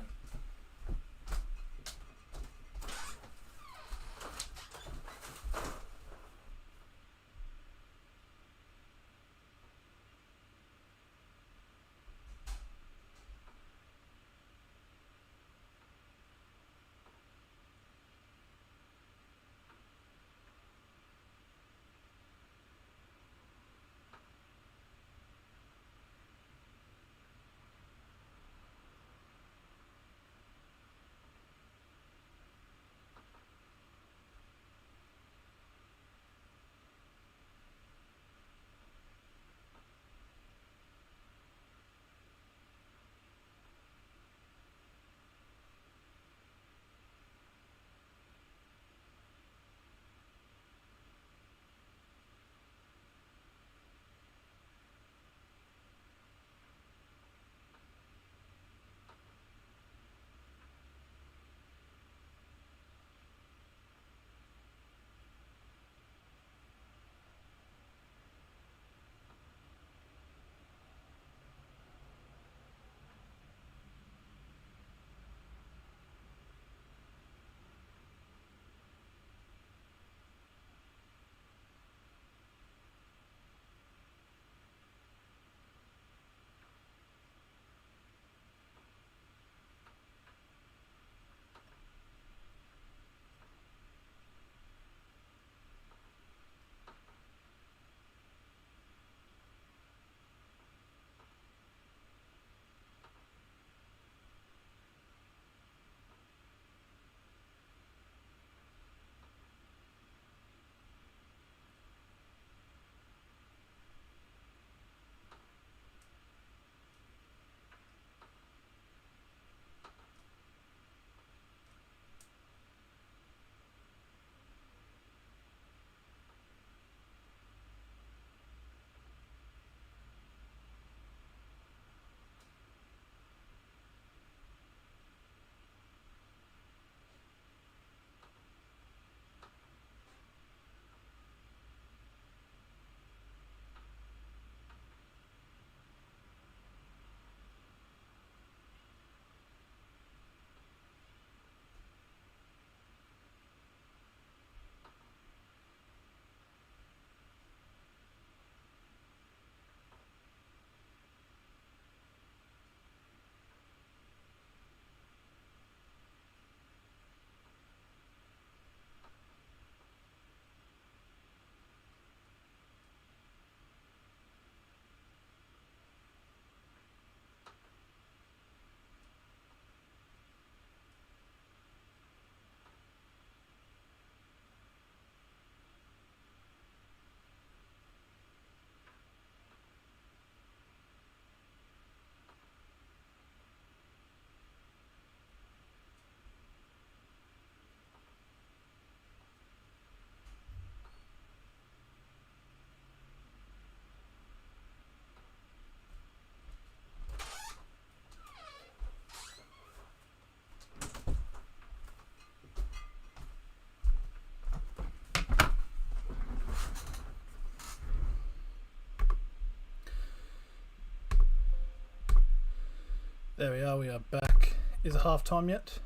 There we are. We are back. Is it half time yet?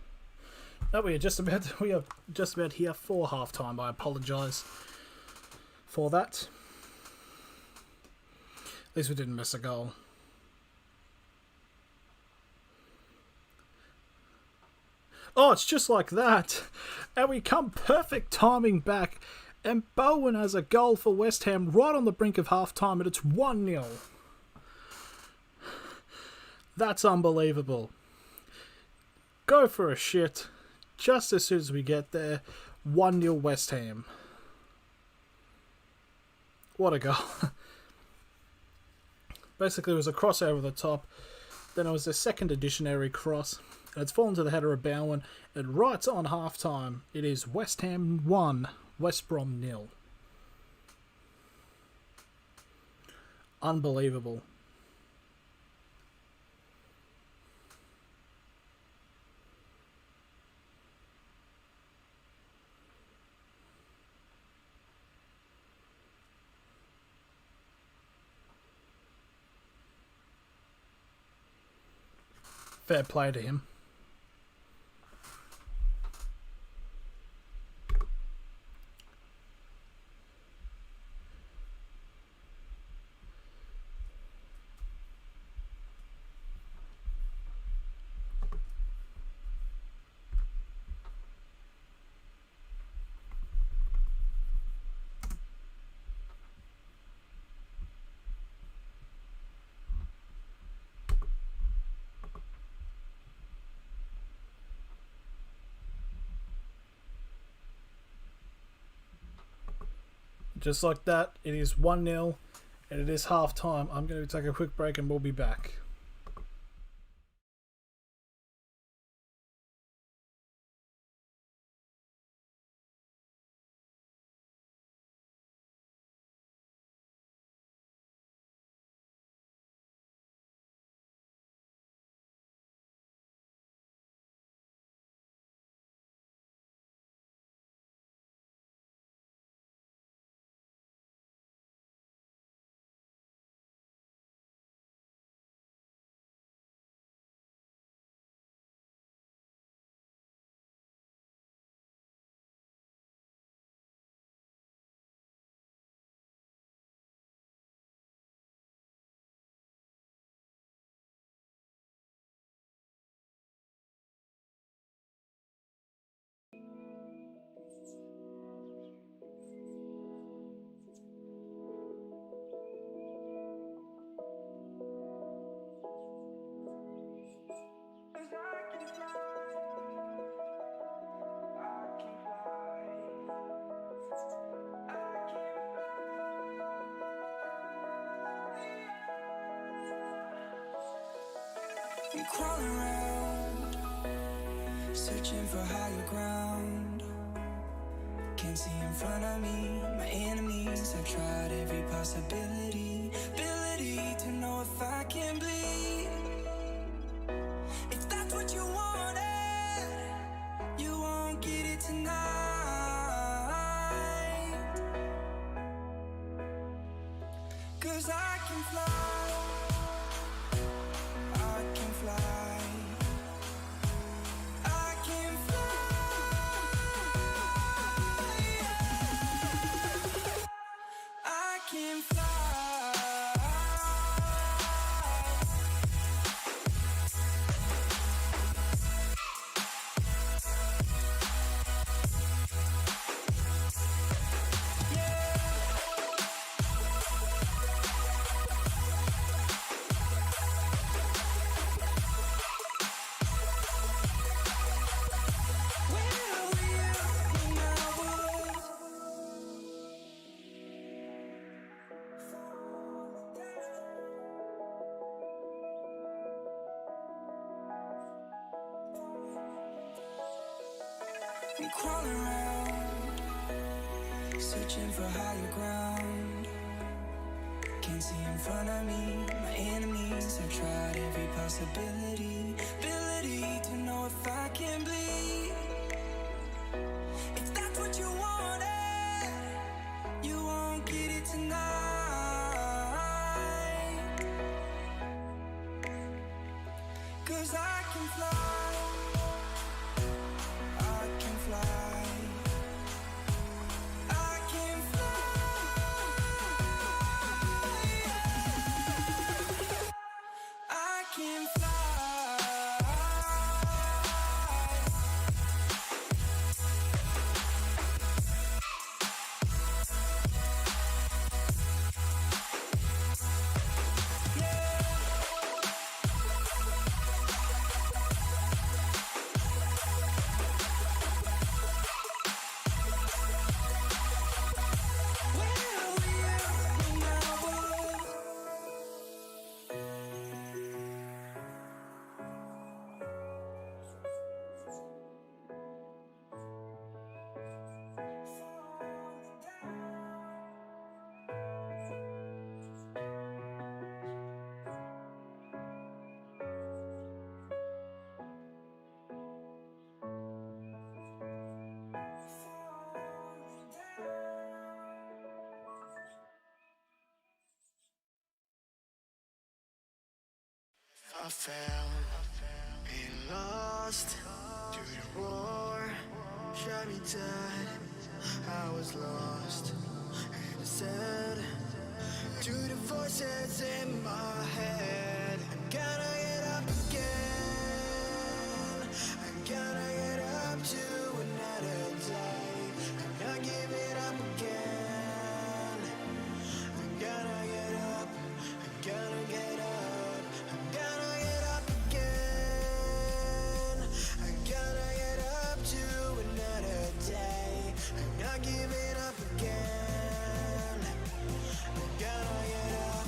No, we are just about here for half time. I apologise for that. At least we didn't miss a goal. Oh, it's just like that. And we come perfect timing back. And Bowen has a goal for West Ham right on the brink of half time, and it's 1-0. That's unbelievable. Go for a shit. Just as soon as we get there, 1-0 West Ham. What a goal. Basically, it was a cross over the top. Then it was a second additionary cross. And it's fallen to the header of Bowen. And right on half-time, it is West Ham 1, West Brom 0. Unbelievable. Fair play to him. Just like that, it is 1-0 and it is half time. I'm going to take a quick break and we'll be back. I'm crawling around, searching for higher ground. Can't see in front of me, my enemies. I've tried every possibility, ability to know if I can bleed. If that's what you wanted, you won't get it tonight. 'Cause I can fly, I can fly, I can fly, I can fly. I'm crawling around, searching for higher ground. Can't see in front of me, my enemies. I've tried every possibility, ability to know if I can bleed. If that's what you wanted, you won't get it tonight. 'Cause fell, been lost to the war, shot me dead. I was lost and sad to the voices in my head. I'm gonna get up again. I'm gonna get up to another day. I'm not giving up again. I'm gonna get up. I'm gonna get up. I'm gonna get up again. I'm gonna get up to another day. I'm not giving up again. I'm gonna get up.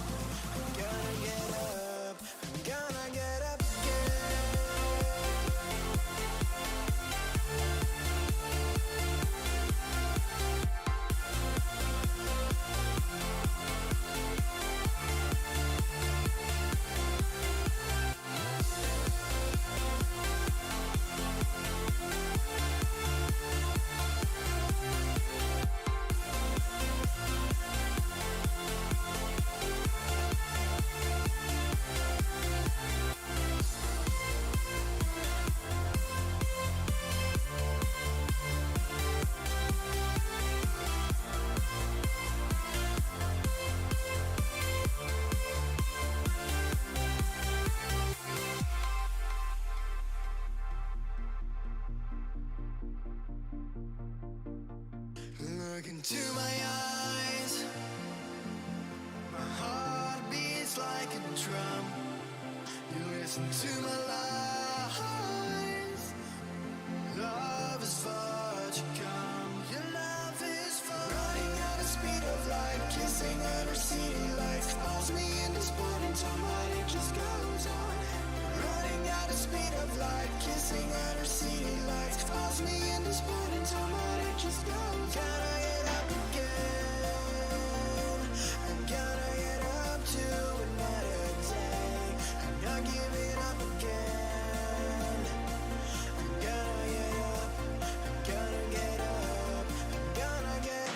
I'm gonna get up. I'm gonna get up again. Look into my eyes. My heart beats like a drum. You listen to my lies. Love is far to come. Your love is far. Running at the speed of light, kissing under city lights. Calls me into sport until my it just goes on. Running at the speed of light, kissing under city lights. Calls me into sport until my it just goes on. Gotta get up again. I'm gonna get up to another day. I'm not giving up again. I'm gonna get up. I'm gonna get up. I'm gonna get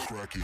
Cracky.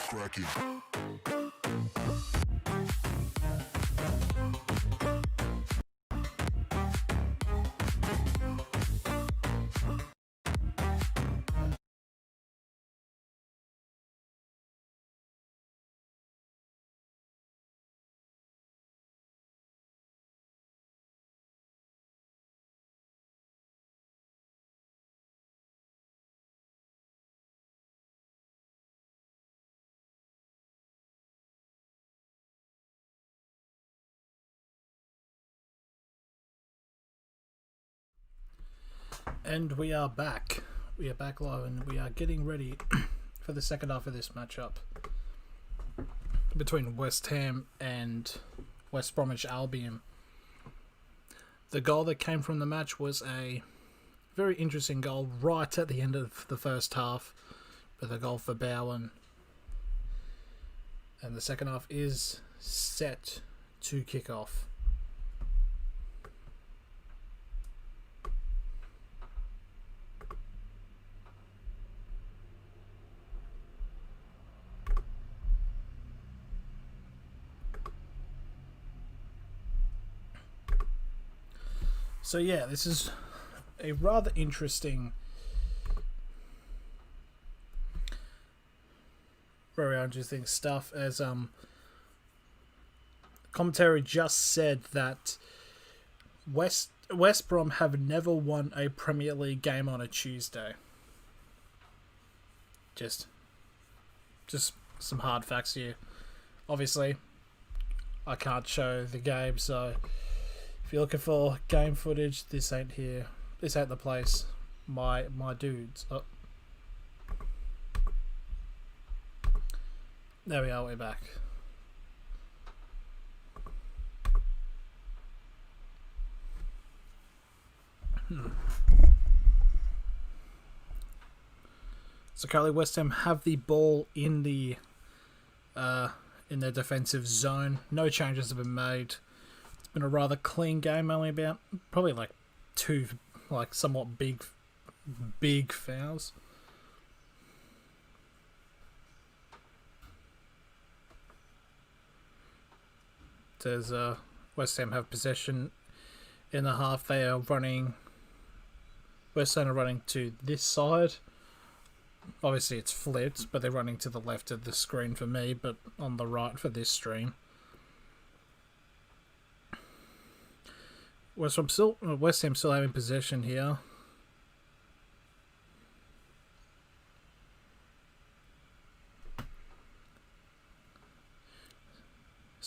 Cracky. And we are back. We are back live and we are getting ready for the second half of this matchup between West Ham and West Bromwich Albion. The goal that came from the match was a very interesting goal right at the end of the first half with a goal for Bowen. And the second half is set to kick off. So yeah, this is a rather interesting stuff, as commentary just said that West Brom have never won a Premier League game on a Tuesday. Just some hard facts here. Obviously, I can't show the game, so if you're looking for game footage, this ain't here. This ain't the place. My dudes. Oh. There we are, we're back. So currently West Ham have the ball in their defensive zone. No changes have been made. It's been a rather clean game, only about probably like two somewhat big fouls. Does West Ham have possession in the half? They are running. West Ham are running to this side. Obviously it's flipped, but they're running to the left of the screen for me, but on the right for this stream. West Ham still having possession here.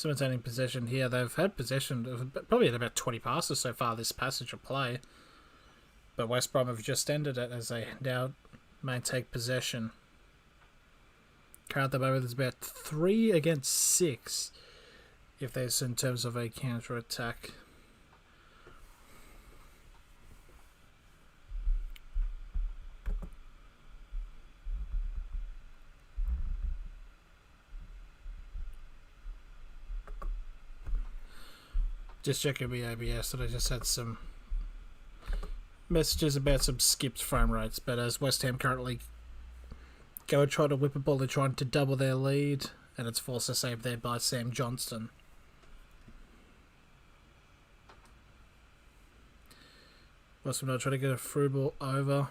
Maintaining possession here. They've had possession of probably at about 20 passes so far this passage of play. But West Brom have just ended it as they now maintain possession. Current at the moment is about 3 against 6 if there's in terms of a counter attack. Just checking my ABS, and I just had some messages about some skipped frame rates. But as West Ham currently go and try to whip a ball, they're trying to double their lead, and it's forced to save there by Sam Johnston. West Ham now trying to get a through ball over.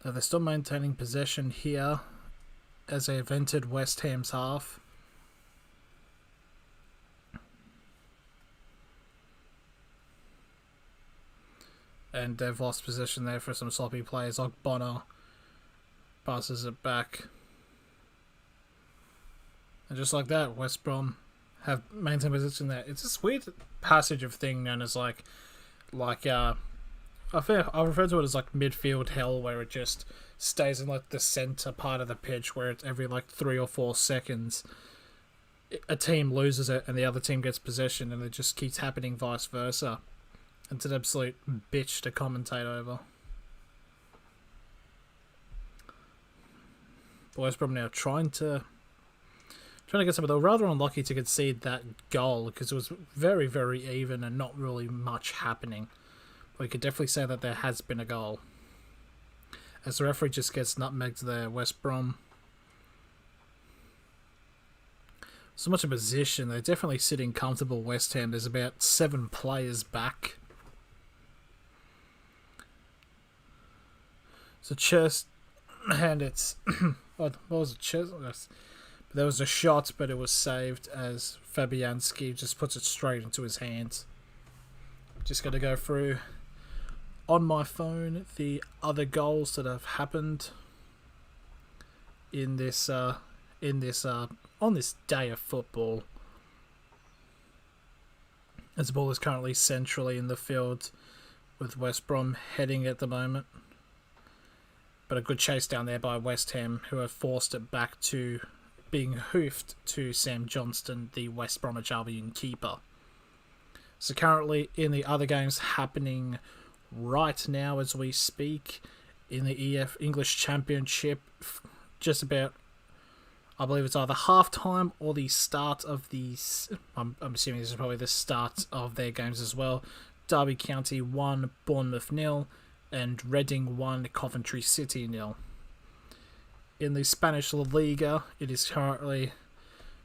Now they're still maintaining possession here as they have entered West Ham's half. And they've lost possession there for some sloppy plays. Like Bonner passes it back. And just like that, West Brom have maintained position there. It's this weird passage of thing known as I refer to it as like midfield hell, where it just stays in like the centre part of the pitch, where it's every like 3 or 4 seconds a team loses it and the other team gets possession, and it just keeps happening vice versa. It's an absolute bitch to commentate over. West Brom now trying to get some of the rather unlucky to concede that goal because it was very, very even and not really much happening. But we could definitely say that there has been a goal. As the referee just gets nutmegged there, West Brom. So much of position. They're definitely sitting comfortable, West Ham. There's about 7 players back. So chest, and it's what was it? Chest. There was a shot, but it was saved as Fabianski just puts it straight into his hands. Just going to go through on my phone the other goals that have happened on this day of football. As the ball is currently centrally in the field with West Brom heading at the moment. But a good chase down there by West Ham, who have forced it back to being hoofed to Sam Johnston, the West Bromwich Albion keeper. So currently in the other games happening right now as we speak, in the EF English Championship, just about, I believe it's either half-time or the start of the... I'm assuming this is probably the start of their games as well. Derby County 1, Bournemouth 0. And Reading 1, Coventry City 0. In the Spanish La Liga, it is currently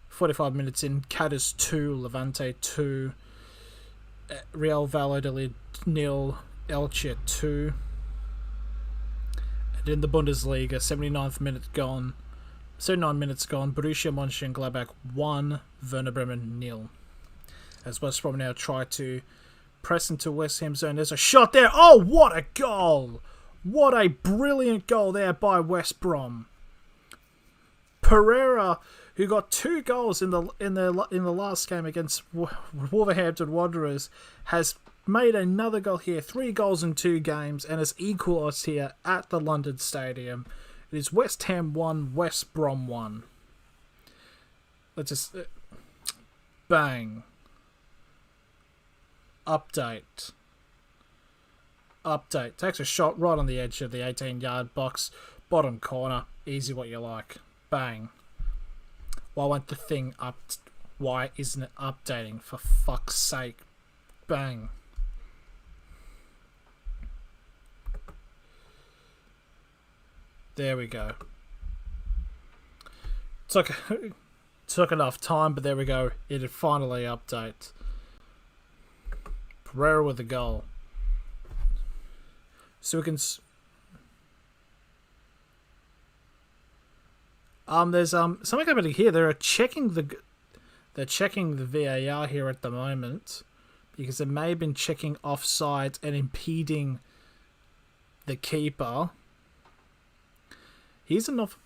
45 minutes in. Cádiz 2, Levante 2, Real Valladolid 0, Elche 2. And in the Bundesliga, 79 minutes gone, Borussia Mönchengladbach 1, Werder Bremen 0. As West Brom now try to press into West Ham zone. There's a shot there. Oh, what a goal! What a brilliant goal there by West Brom. Pereira, who got 2 goals in the last game against Wolverhampton Wanderers, has made another goal here. 3 goals in 2 games, and has equalised here at the London Stadium. It is West Ham 1, West Brom 1. Let's just bang. Update. Takes a shot right on the edge of the 18-yard box. Bottom corner. Easy what you like. Bang. Why won't the thing up? Why isn't it updating? For fuck's sake. Bang. There we go. Took enough time, but there we go. It'd finally update. Pereira with the goal. So we can. There's something happening here. They're checking the VAR here at the moment because they may have been checking offside and impeding the keeper. Here's enough.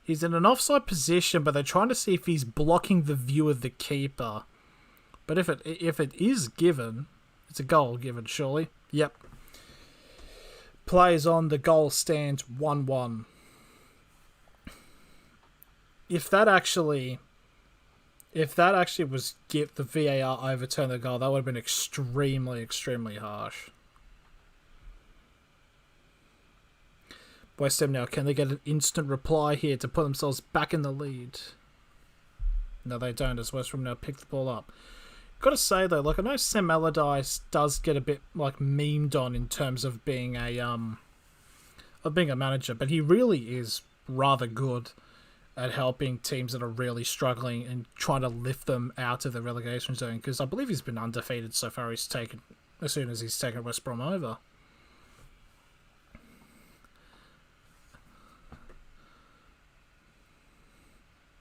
He's in an offside position, but they're trying to see if he's blocking the view of the keeper. But if it is given, it's a goal given, surely. Yep. Plays on, the goal stands 1-1. If that actually was the VAR overturned the goal, that would have been extremely, extremely harsh. West Ham now, can they get an instant reply here to put themselves back in the lead? No, they don't, as West Brom now pick the ball up. Gotta say though, like, I know Sam Allardyce does get a bit like memed on in terms of being a manager, but he really is rather good at helping teams that are really struggling and trying to lift them out of the relegation zone, because I believe he's been undefeated so far as soon as he's taken West Brom over.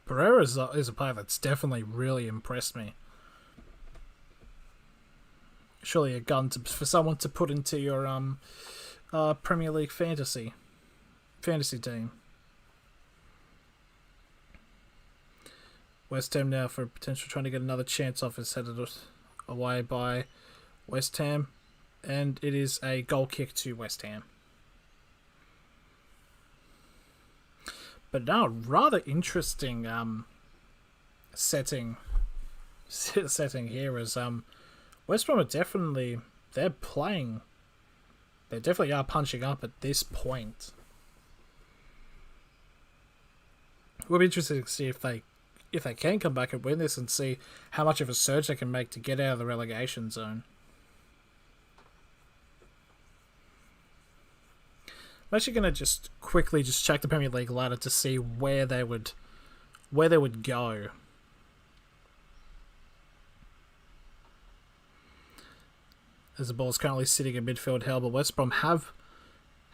Pereira is a player that's definitely really impressed me. Surely a gun for someone to put into your Premier League fantasy team. West Ham now for potential trying to get another chance off is headed away by West Ham, and it is a goal kick to West Ham. But now, rather interesting setting here is West Brom are definitely they definitely are punching up at this point. We'll be interested to see if they can come back and win this and see how much of a surge they can make to get out of the relegation zone. I'm actually going to just quickly check the Premier League ladder to see where they would go. As the ball's currently sitting in midfield hell, but West Brom have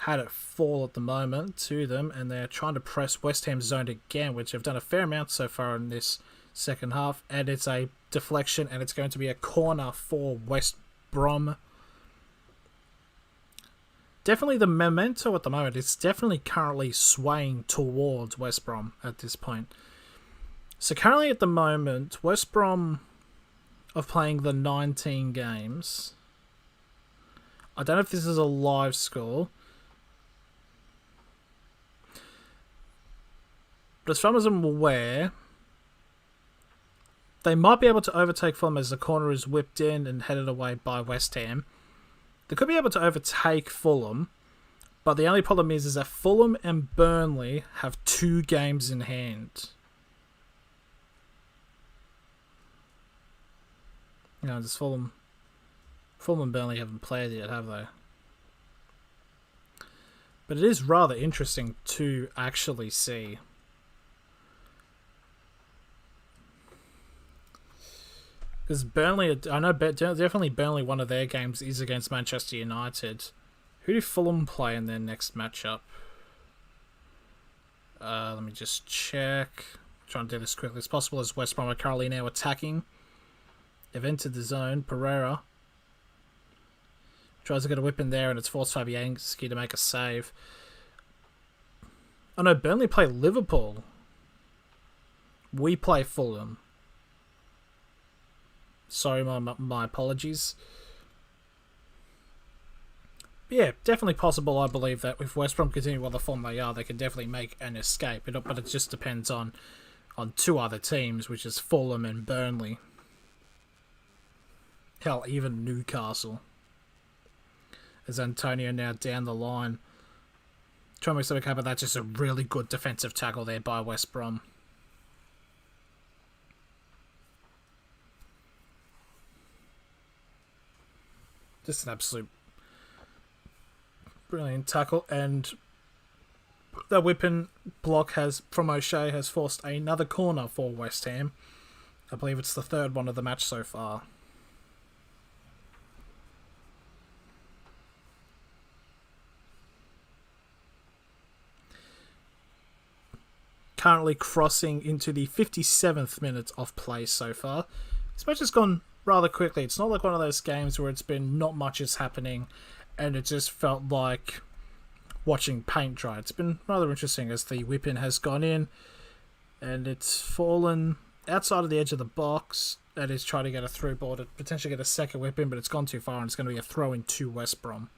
had it fall at the moment to them, and they're trying to press West Ham's zone again, which have done a fair amount so far in this second half, and it's a deflection, and it's going to be a corner for West Brom. Definitely the memento at the moment, it's definitely currently swaying towards West Brom at this point. So currently at the moment, West Brom are playing the 19 games. I don't know if this is a live score, but as far as I'm aware, they might be able to overtake Fulham as the corner is whipped in and headed away by West Ham. They could be able to overtake Fulham, but the only problem is that Fulham and Burnley have 2 games in hand. You know, just Fulham and Burnley haven't played yet, have they? But it is rather interesting to actually see. Because Burnley, I know definitely Burnley, one of their games is against Manchester United. Who do Fulham play in their next matchup? Let me just check. I'm trying to do this quickly as possible, as West Brom are currently now attacking. They've entered the zone. Pereira tries to get a whip in there, and it's forced Fabianski to make a save. Oh no, Burnley play Liverpool. We play Fulham. Sorry, my apologies. Yeah, definitely possible, I believe, that if West Brom continue while the form they are, they can definitely make an escape. But it just depends on 2 other teams, which is Fulham and Burnley. Hell, even Newcastle. As Antonio now down the line. Trying to make something happen, that's just a really good defensive tackle there by West Brom. Just an absolute brilliant tackle, and the whipping block from O'Shea has forced another corner for West Ham. I believe it's the 3rd one of the match so far. Currently crossing into the 57th minute of play so far. This match has gone rather quickly. It's not like one of those games where it's been not much is happening and it just felt like watching paint dry. It's been rather interesting as the whip-in has gone in and it's fallen outside of the edge of the box and is trying to get a through ball to potentially get a second whip-in, but it's gone too far and it's going to be a throw-in to West Brom.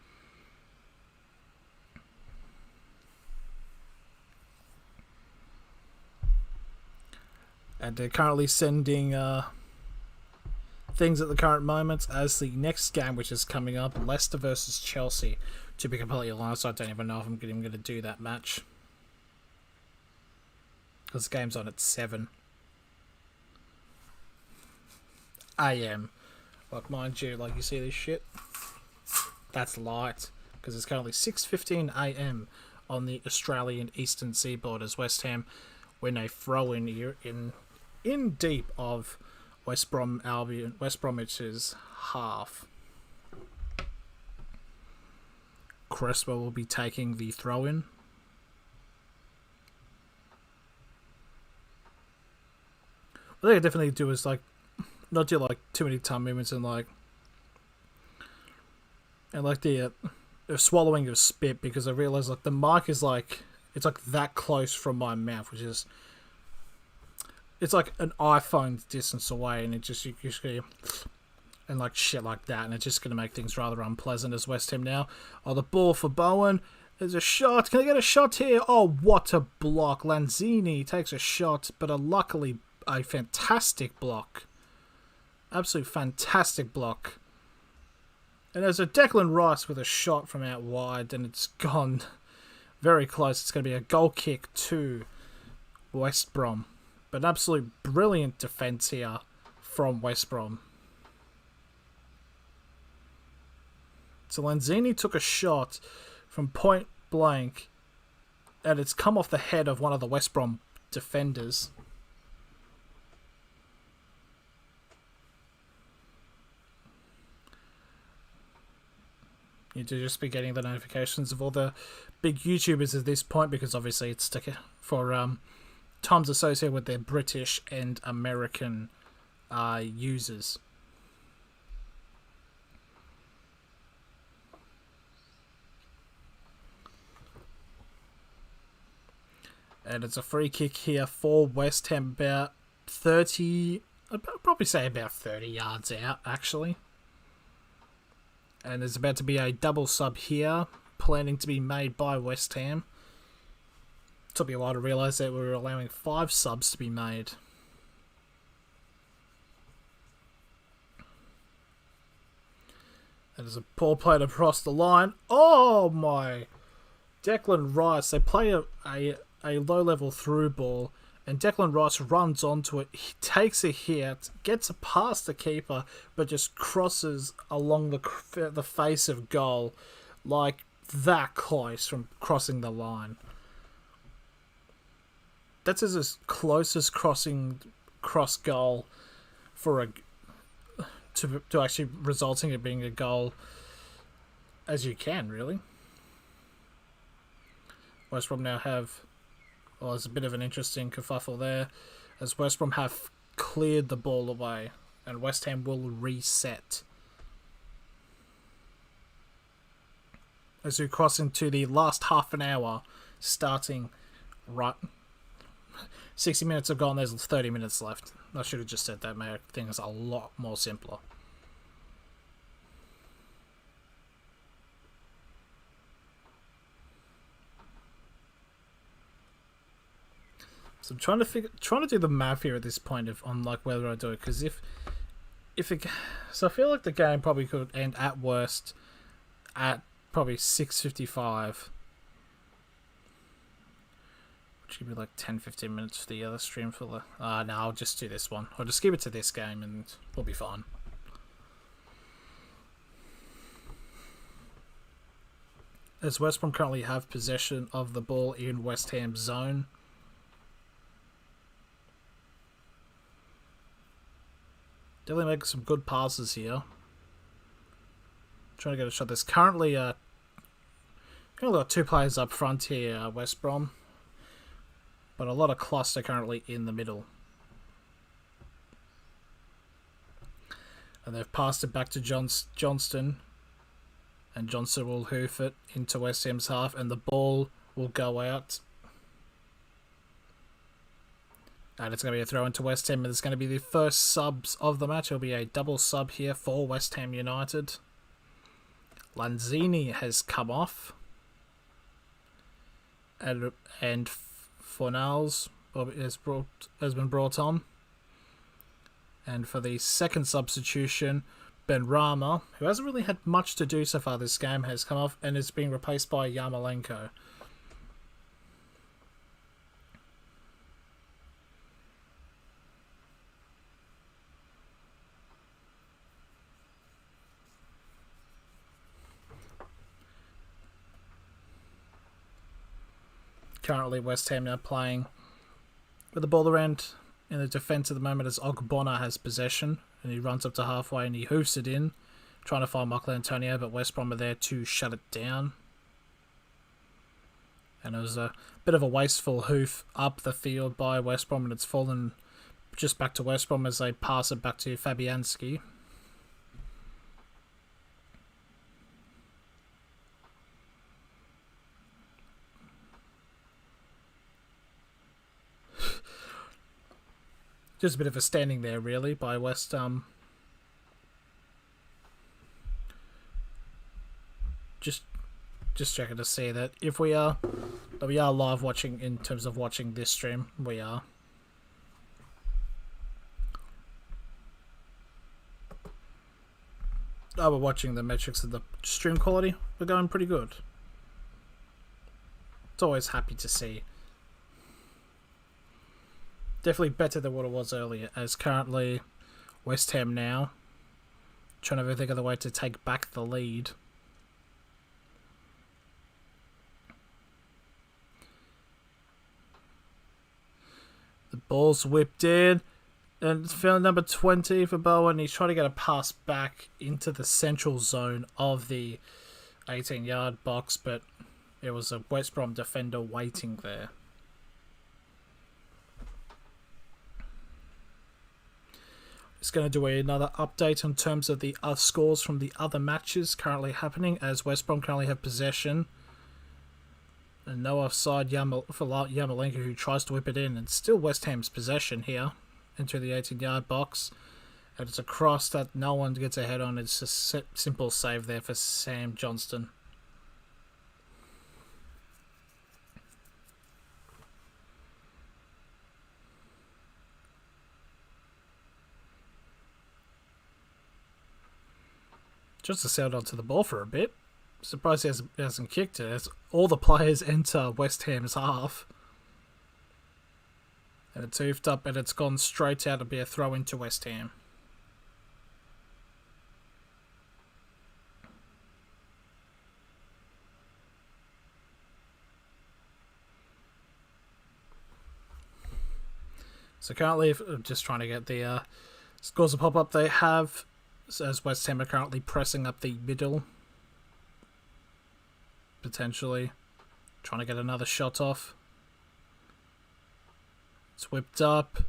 And they're currently sending things at the current moment as the next game, which is coming up, Leicester versus Chelsea. To be completely honest, I don't even know if I'm even going to do that match. Because the game's on at 7 AM. Like, mind you, like, you see this shit? That's light. Because it's currently 6:15 AM on the Australian Eastern Seaboard as West Ham win a throw-in here in deep of West Brom Albion, West Bromwich's half. Crespo will be taking the throw-in. What they definitely do is like not do like too many tongue movements and like the swallowing of spit, because I realize like the mic is like it's like that close from my mouth, which is it's like an iPhone distance away, and it just you just go and like shit like that, and it's just going to make things rather unpleasant as West Ham now. Oh, the ball for Bowen. There's a shot. Can I get a shot here? Oh, what a block. Lanzini takes a shot, but luckily a fantastic block. Absolute fantastic block. And there's a Declan Rice with a shot from out wide, and it's gone very close. It's going to be a goal kick to West Brom. But an absolute brilliant defence here from West Brom. So Lanzini took a shot from point blank, and it's come off the head of one of the West Brom defenders. You do just be getting the notifications of all the big YouTubers at this point, because obviously it's for times associated with their British and American users. And it's a free kick here for West Ham, about 30, I'd probably say about 30 yards out, actually. And there's about to be a double sub here, planning to be made by West Ham. It took me a while to realise that we were allowing 5 subs to be made. And there's a poor play across the line. Oh my! Declan Rice, they play a low-level through ball, and Declan Rice runs onto it. He takes a hit, gets past the keeper, but just crosses along the face of goal, like that close from crossing the line. That's as close as cross goal for to actually resulting in being a goal as you can, really. West Brom now have... Well, there's a bit of an interesting kerfuffle there, as West Brom have cleared the ball away, and West Ham will reset. As we cross into the last half an hour, starting right... 60 minutes have gone, there's 30 minutes left. I should have just said that, made things a lot more simpler. So I'm trying to do the math here at this point on like whether I do it, because so I feel like the game probably could end at worst at probably 6:55, which could be like 10-15 minutes for the other stream for the. No, I'll just do this one. I'll just keep it to this game and we'll be fine. As West Brom currently have possession of the ball in West Ham's zone. Definitely making some good passes here. Trying to get a shot. There's currently got 2 players up front here, West Brom. But a lot of cluster currently in the middle. And they've passed it back to Johnston. And Johnson will hoof it into West Ham's half, and the ball will go out. And it's going to be a throw into West Ham, and it's going to be the first subs of the match. It'll be a double sub here for West Ham United. Lanzini has come off. And Fornals has been brought on. And for the second substitution, Benrahma, who hasn't really had much to do so far this game, has come off and is being replaced by Yarmolenko. Currently, West Ham now playing with the ball around in the defence at the moment as Ogbonna has possession, and he runs up to halfway and he hoofs it in, trying to find Michael Antonio, but West Brom are there to shut it down. And it was a bit of a wasteful hoof up the field by West Brom, and it's fallen just back to West Brom as they pass it back to Fabianski. Just a bit of a standing there, really, by West. Just checking to see that if we are live watching in terms of watching this stream, we are. Oh, we're watching the metrics of the stream quality. We're going pretty good. It's always happy to see. Definitely better than what it was earlier, as currently West Ham now trying to think of the way to take back the lead. The ball's whipped in, and it's found number 20 for Bowen. He's trying to get a pass back into the central zone of the 18-yard box, but it was a West Brom defender waiting there. It's going to do another update in terms of the scores from the other matches currently happening, as West Brom currently have possession. And no offside for Yarmolenko, who tries to whip it in. And still West Ham's possession here into the 18-yard box. And it's a cross that no one gets a head on. It's a simple save there for Sam Johnston. Just to sailed onto the ball for a bit. Surprised he hasn't kicked it, as all the players enter West Ham's half. And it's hoofed up and it's gone straight out to be a throw into West Ham. So currently, just trying to get the scores to pop up, they have, as West Ham are currently pressing up the middle. Potentially trying to get another shot off. It's whipped up.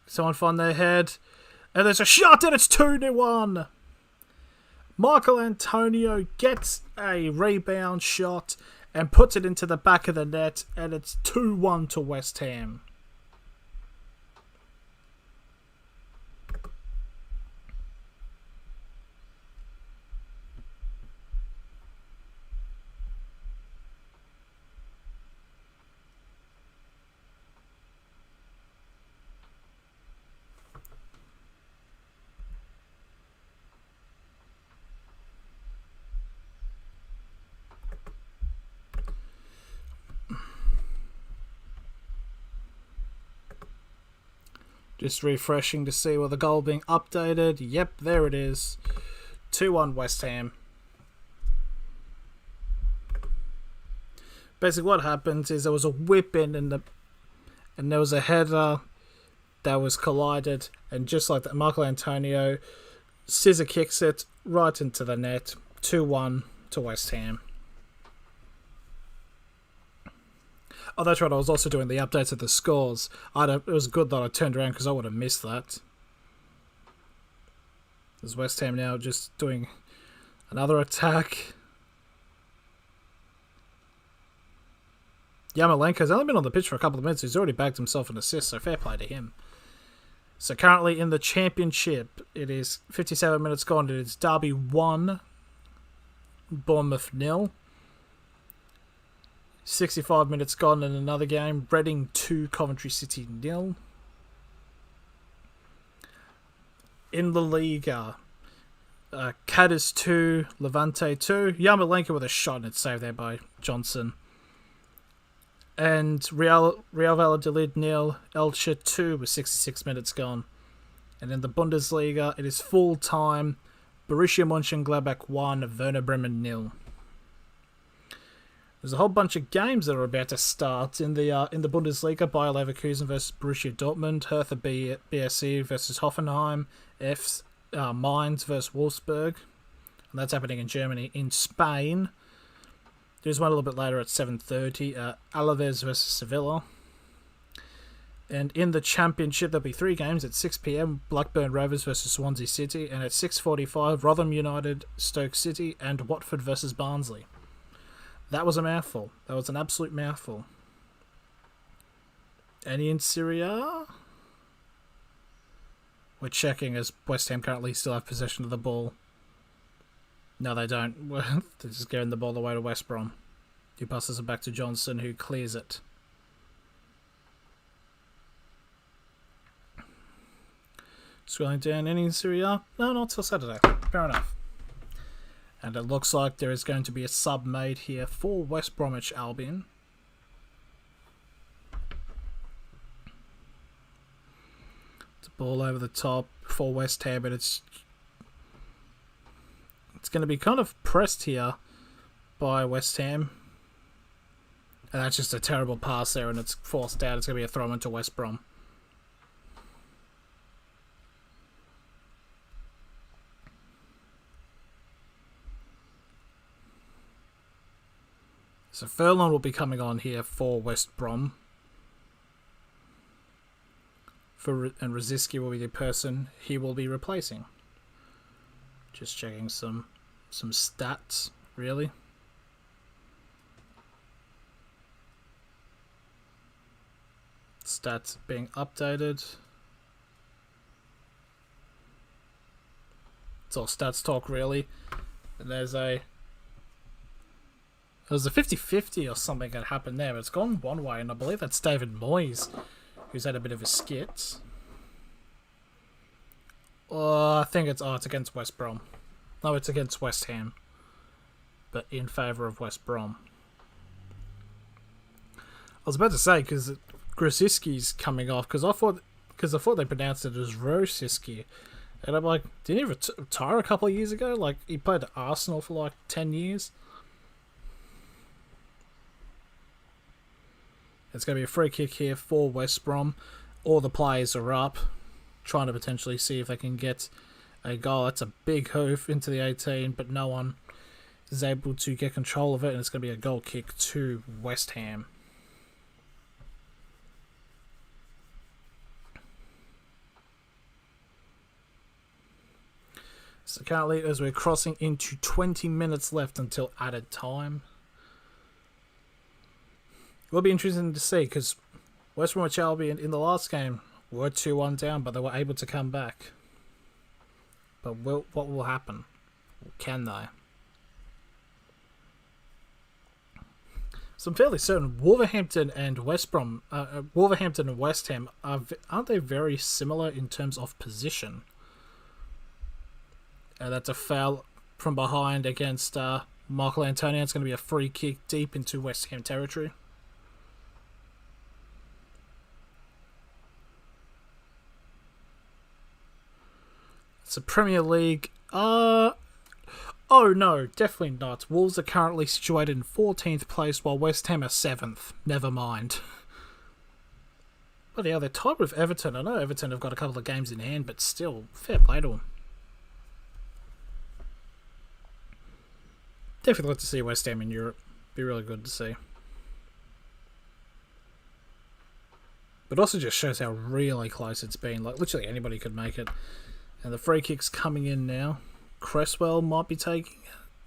Someone find their head. And there's a shot and it's 2-1. Michael Antonio gets a rebound shot and puts it into the back of the net, and it's 2-1 to West Ham. Just refreshing to see where the goal being updated. Yep, there it is. 2-1 West Ham. Basically what happens is there was a whip in and there was a header that was collided, and just like that, Michael Antonio scissor kicks it right into the net. 2-1 to West Ham. Oh, that's right, I was also doing the updates of the scores. It was good that I turned around because I would have missed that. There's West Ham now just doing another attack. Yarmolenko's only been on the pitch for a couple of minutes. He's already bagged himself an assist, so fair play to him. So currently in the Championship, it is 57 minutes gone. It is Derby 1, Bournemouth 0. 65 minutes gone in another game. Reading 2, Coventry City 0. In La Liga, Cadiz 2, Levante 2. Yarmolenko with a shot and it's saved there by Johnson. And Real Valladolid 0, Elche 2 with 66 minutes gone. And in the Bundesliga, it is full time. Borussia Mönchengladbach 1, Werder Bremen 0. There's a whole bunch of games that are about to start in the Bundesliga. Bayer Leverkusen versus Borussia Dortmund, Hertha BSC versus Hoffenheim, Mainz versus Wolfsburg, and that's happening in Germany. In Spain, there's one a little bit later at 7:30. Alaves versus Sevilla. And in the Championship, there'll be 3 games at 6 p.m. Blackburn Rovers versus Swansea City, and at 6:45, Rotherham United, Stoke City, and Watford versus Barnsley. That was a mouthful. That was an absolute mouthful. Any in Serie A? We're checking as West Ham currently still have possession of the ball. No, they don't. They're just giving the ball away to West Brom. Who passes it back to Johnson, who clears it. Scrolling down, any in Serie A? No, not till Saturday. Fair enough. And it looks like there is going to be a sub made here for West Bromwich Albion. It's a ball over the top for West Ham, but it's going to be kind of pressed here by West Ham. And that's just a terrible pass there, and it's forced out. It's going to be a throw into West Brom. So Furlong will be coming on here for West Brom. And Rosicky will be the person he will be replacing. Just checking some stats, really. Stats being updated. It's all stats talk, really. And there's a 50-50 or something that happened there. It's gone one way, and I believe that's David Moyes, who's had a bit of a skit. I think it's against West Brom. No, it's against West Ham, but in favour of West Brom. I was about to say, because Grosicki's coming off, because I thought they pronounced it as Rosicky, and I'm like, didn't he retire a couple of years ago? Like, he played at Arsenal for like 10 years. It's going to be a free kick here for West Brom. All the players are up, trying to potentially see if they can get a goal. That's a big hoof into the 18, but no one is able to get control of it, and it's going to be a goal kick to West Ham. So currently, as we're crossing into 20 minutes left until added time. It will be interesting to see, because West Bromwich Albion in the last game were 2-1 down, but they were able to come back. But what will happen? Can they? So I'm fairly certain Wolverhampton and West Brom, Wolverhampton and West Ham, aren't they very similar in terms of position? That's a foul from behind against Michael Antonio. It's going to be a free kick deep into West Ham territory. It's a Premier League. Oh no, definitely not. Wolves are currently situated in 14th place while West Ham are 7th. Never mind. But yeah, they're tied with Everton. I know Everton have got a couple of games in hand, but still, fair play to them. Definitely like to see West Ham in Europe. Be really good to see. But also just shows how really close it's been. Like, literally anybody could make it. And the free kick's coming in now. Cresswell might be taking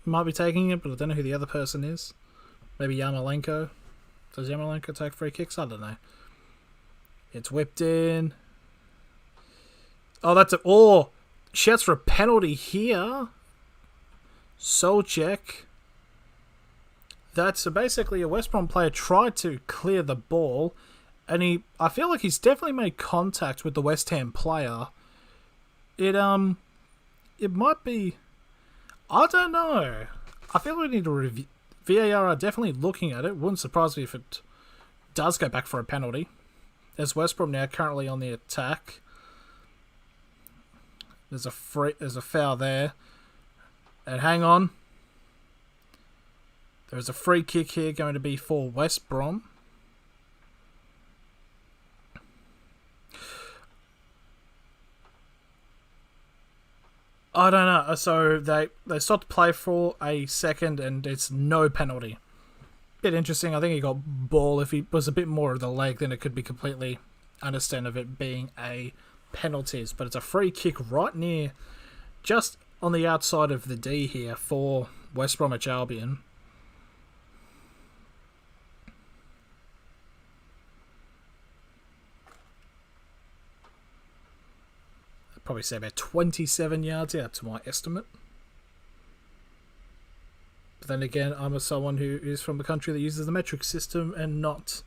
it, but I don't know who the other person is. Maybe Yarmolenko. Does Yarmolenko take free kicks? I don't know. It's whipped in. Oh, that's a... Oh! Shouts for a penalty here. Solchek. That's basically a West Brom player tried to clear the ball, and I feel like he's definitely made contact with the West Ham player. It might be, I don't know. I feel we need to review. VAR are definitely looking at it. Wouldn't surprise me if it does go back for a penalty. There's West Brom now currently on the attack. There's a foul there. And hang on. There's a free kick here going to be for West Brom. I don't know. So they stopped play for a second and it's no penalty. Bit interesting. I think he got ball. If he was a bit more of the leg, then it could be completely understand of it being a penalties. But it's a free kick right near, just on the outside of the D here for West Bromwich Albion. I'd probably say about 27 yards out to my estimate. But then again, I'm someone who is from a country that uses the metric system and not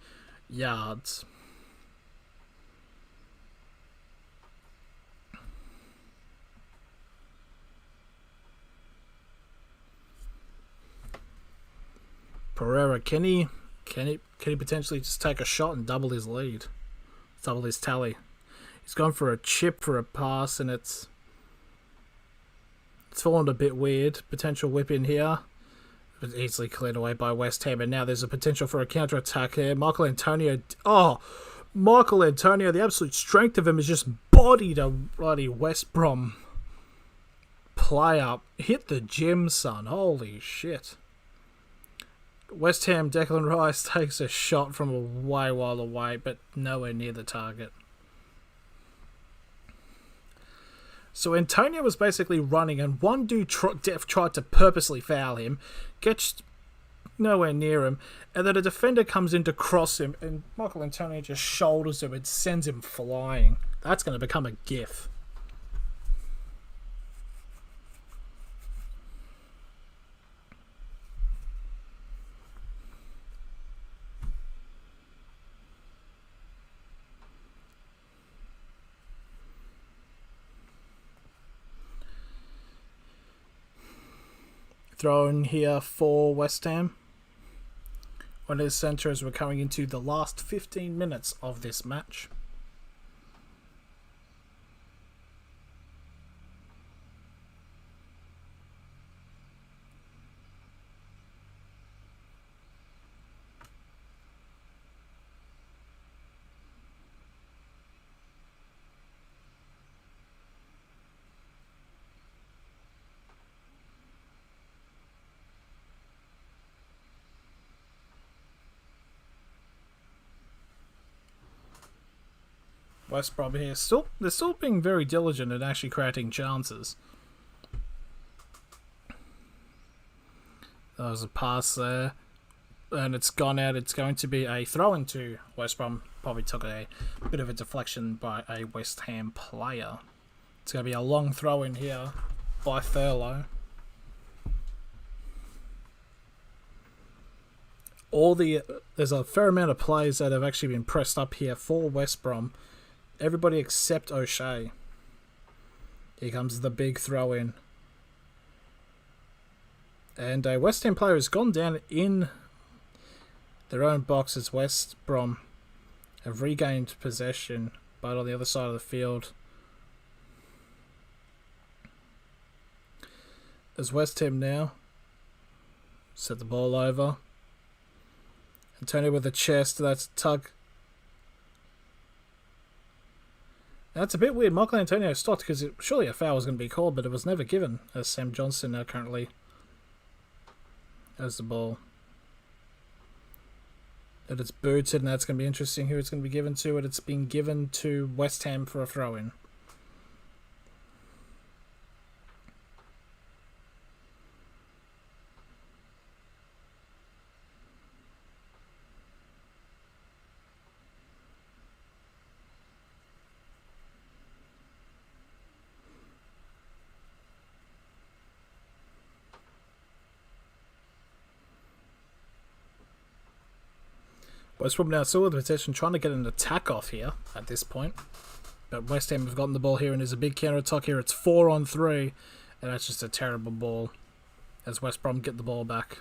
yards. Pereira, can he potentially just take a shot and double his lead? Double his tally. He's gone for a chip for a pass and it's fallen a bit weird. Potential whip in here. But easily cleared away by West Ham. And now there's a potential for a counter-attack here. Michael Antonio, the absolute strength of him is just bodied a bloody West Brom player. Hit the gym, son. Holy shit. West Ham, Declan Rice takes a shot from a while away, but nowhere near the target. So Antonio was basically running, and one dude tried to purposely foul him, gets nowhere near him, and then a defender comes in to cross him, and Michael Antonio just shoulders him and sends him flying. That's going to become a gif. Thrown here for West Ham. On his centre as we're coming into the last 15 minutes of this match. West Brom here they're still being very diligent and actually creating chances. There was a pass there, and it's gone out. It's going to be a throw into West Brom. Probably took a bit of a deflection by a West Ham player. It's going to be a long throw in here by Thurlow. There's a fair amount of players that have actually been pressed up here for West Brom. Everybody except O'Shea. Here comes the big throw in. And a West Ham player has gone down in their own box as West Brom have regained possession, but on the other side of the field. As West Ham now set the ball over. Antonio with the chest, that's a tug. That's a bit weird. Michael Antonio stopped because surely a foul was going to be called, but it was never given. As Sam Johnson now currently has the ball. And it's booted, and that's going to be interesting who it's going to be given to. And it's been given to West Ham for a throw-in. West Brom now still with possession, trying to get an attack off here at this point. But West Ham have gotten the ball here, and there's a big counter-attack here. It's 4-on-3, and that's just a terrible ball as West Brom get the ball back.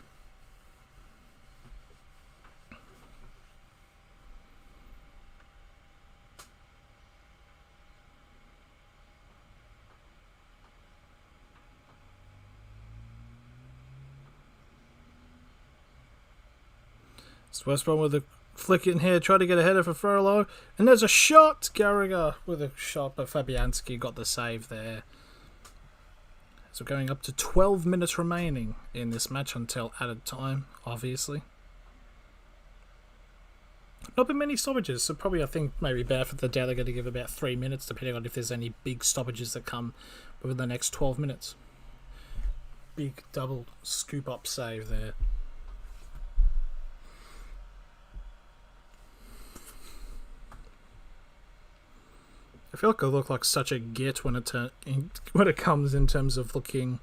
It's West Brom with a flick in here, try to get a header for Furlow, and there's a shot! Gallagher with a shot, but Fabianski got the save there. So going up to 12 minutes remaining in this match until added time, obviously. Not been many stoppages, so probably I think maybe Bedford the day they're going to give about 3 minutes, depending on if there's any big stoppages that come within the next 12 minutes. Big double scoop up save there. I feel like I look like such a git when it comes in terms of looking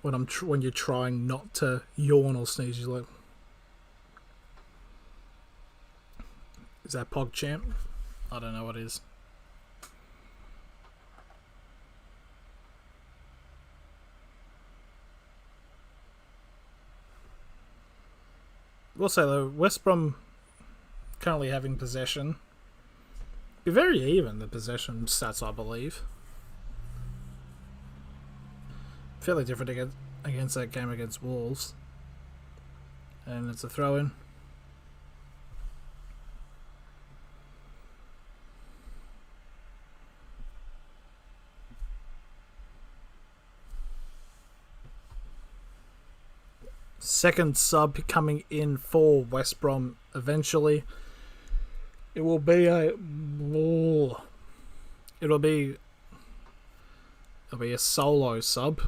when you're trying not to yawn or sneeze. You're like, is that PogChamp? I don't know what it is. We'll say though, West Brom currently having possession. Be very even, the possession stats, I believe. Fairly different against that game against Wolves. And it's a throw-in. Second sub coming in for West Brom eventually. It will be it'll be a solo sub.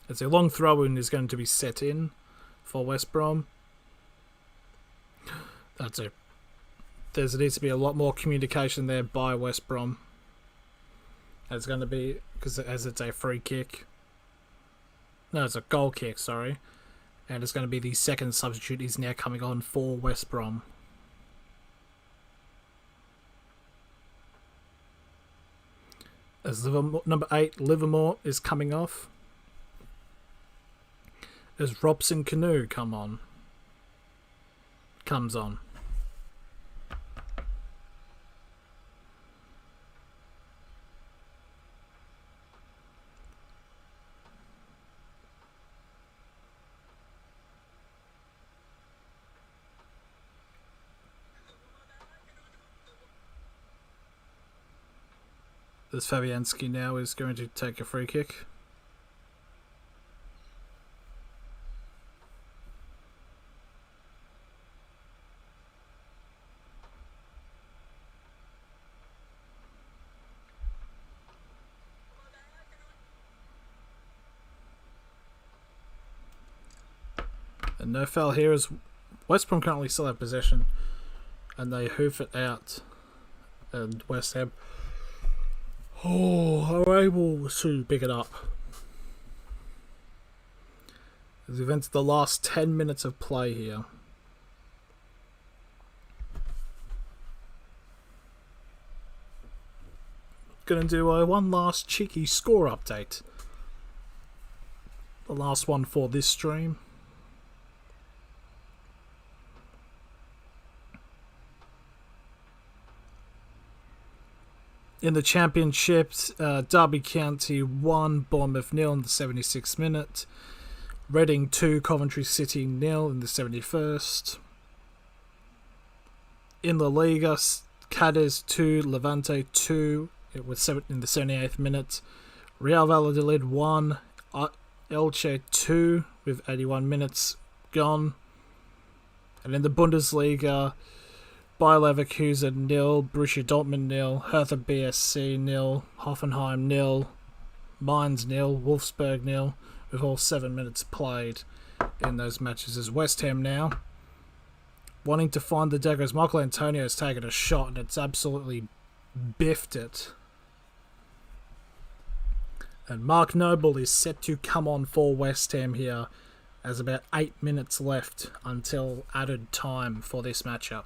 It's a long throw-in is going to be set in for West Brom. That's it. There needs to be a lot more communication there by West Brom. It's going to be, because as it's a free kick. No, it's a goal kick, sorry. And it's going to be the second substitute is now coming on for West Brom. As number 8, Livermore, is coming off. As Robson Canoe comes on. As Fabianski now is going to take a free kick. And no foul here as West Brom currently still have possession. And they hoof it out. And West Ham are able to pick it up. As we've entered the last 10 minutes of play here. Gonna do one last cheeky score update. The last one for this stream. In the Championships, Derby County 1, Bournemouth 0 in the 76th minute. Reading 2, Coventry City 0 in the 71st. In La Liga, Cadiz 2, Levante 2 in the 78th minute. Real Valladolid 1, Elche 2 with 81 minutes gone. And in the Bundesliga, Bayer Leverkusen 0, Borussia Dortmund 0, Hertha BSC 0, Hoffenheim 0, Mainz 0, Wolfsburg 0, with all 7 minutes played in those matches. As West Ham now wanting to find the daggers. Michael Antonio's taken a shot and it's absolutely biffed it. And Mark Noble is set to come on for West Ham here There's about 8 minutes left until added time for this matchup.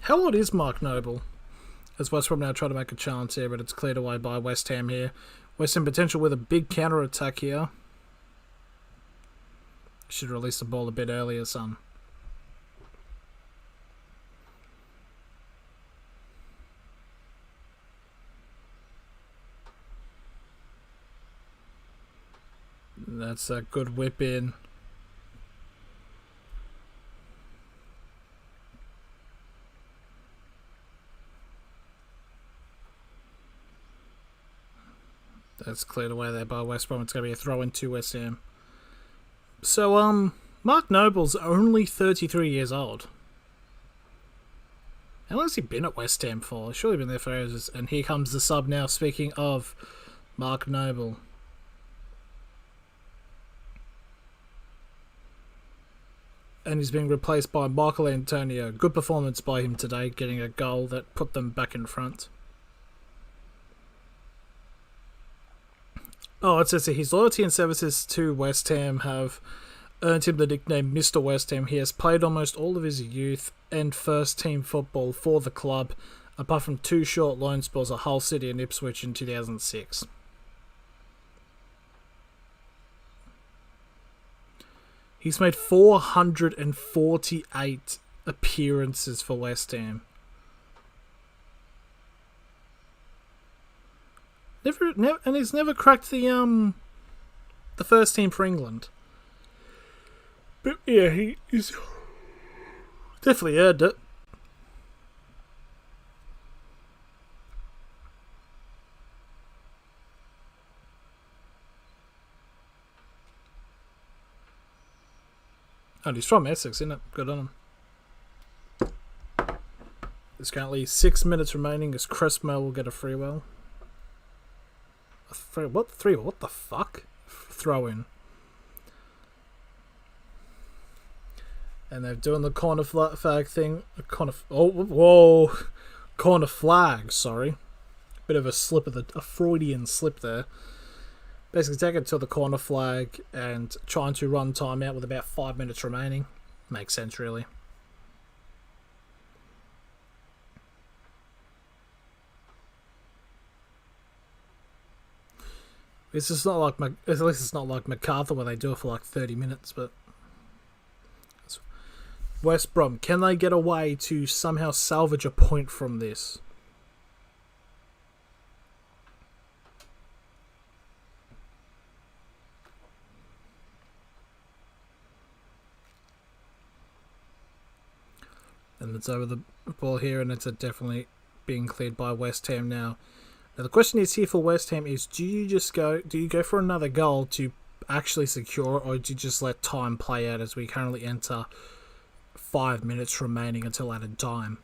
How old is Mark Noble? As West Brom now try to make a chance here, but it's cleared away by West Ham here. West Ham potential with a big counter-attack here. Should release the ball a bit earlier, son. That's a good whip in. That's cleared away there by West Brom. It's going to be a throw in to West Ham. So, Mark Noble's only 33 years old. How long has he been at West Ham for? He's surely been there for ages. And here comes the sub now, speaking of Mark Noble. And he's being replaced by Michael Antonio. Good performance by him today, getting a goal that put them back in front. Oh, it says here, his loyalty and services to West Ham have earned him the nickname Mr. West Ham. He has played almost all of his youth and first-team football for the club, apart from 2 short loan spells at Hull City and Ipswich in 2006. He's made 448 appearances for West Ham. Never, and he's never cracked the first team for England. But yeah, he's definitely earned it. And he's from Essex, isn't it? Good on him. There's currently 6 minutes remaining as Cresswell will get a free well. What the fuck? Throw in. And they're doing the corner flag thing. Corner flag, sorry. Bit of a Freudian slip there. Basically take it to the corner flag and trying to run time out with about 5 minutes remaining. Makes sense, really. It's just not like at least it's not like MacArthur where they do it for like 30 minutes. But West Brom, can they get away to somehow salvage a point from this? And it's over the ball here, and it's definitely being cleared by West Ham now. Now the question is here for West Ham is, do you go for another goal to actually secure, or do you just let time play out as we currently enter 5 minutes remaining until added time?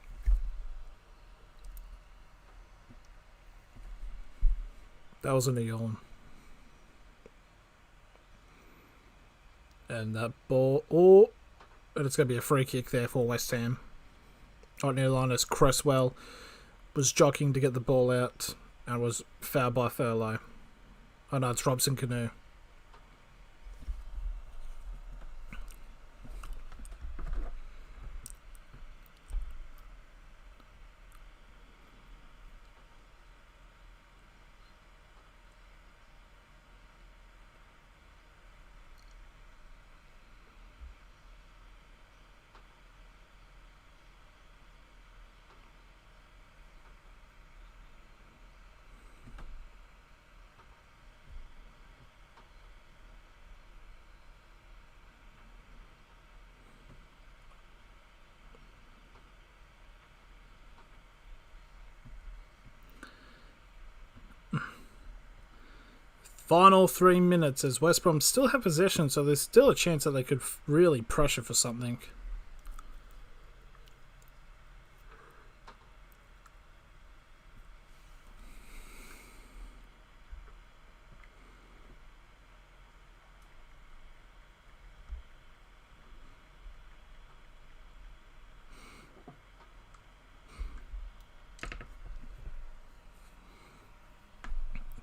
That was a yawn. And that ball, and it's going to be a free kick there for West Ham. Right near the line as Cresswell was jockeying to get the ball out and was fouled by Furlow. Oh no, it's Robson Canoe. Final 3 minutes as West Brom still have possession, so there's still a chance that they could really pressure for something.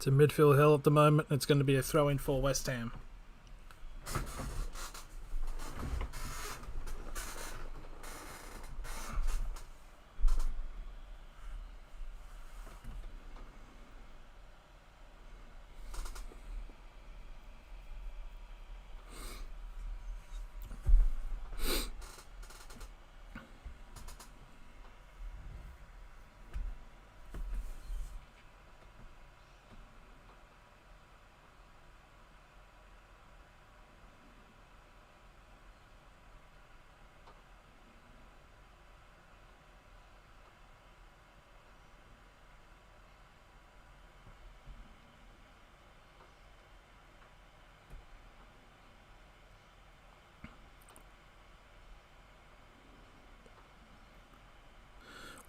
It's a midfield hell at the moment. It's going to be a throw-in for West Ham.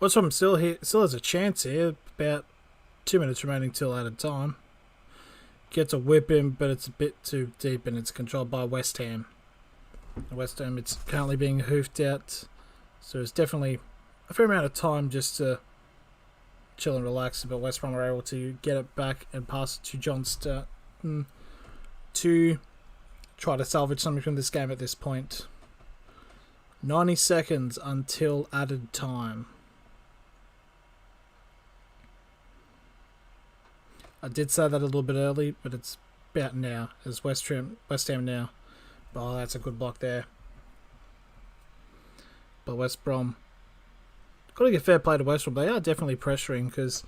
West Brom still has a chance here. About 2 minutes remaining till added time. Gets a whip in, but it's a bit too deep and it's controlled by West Ham. West Ham, it's currently being hoofed out, so it's definitely a fair amount of time just to chill and relax. But West Brom are able to get it back and pass it to John Sturton to try to salvage something from this game at this point. 90 seconds until added time. I did say that a little bit early, but it's about now. As West Ham now. Oh, that's a good block there. But West Brom, got to give fair play to West Brom. They are definitely pressuring because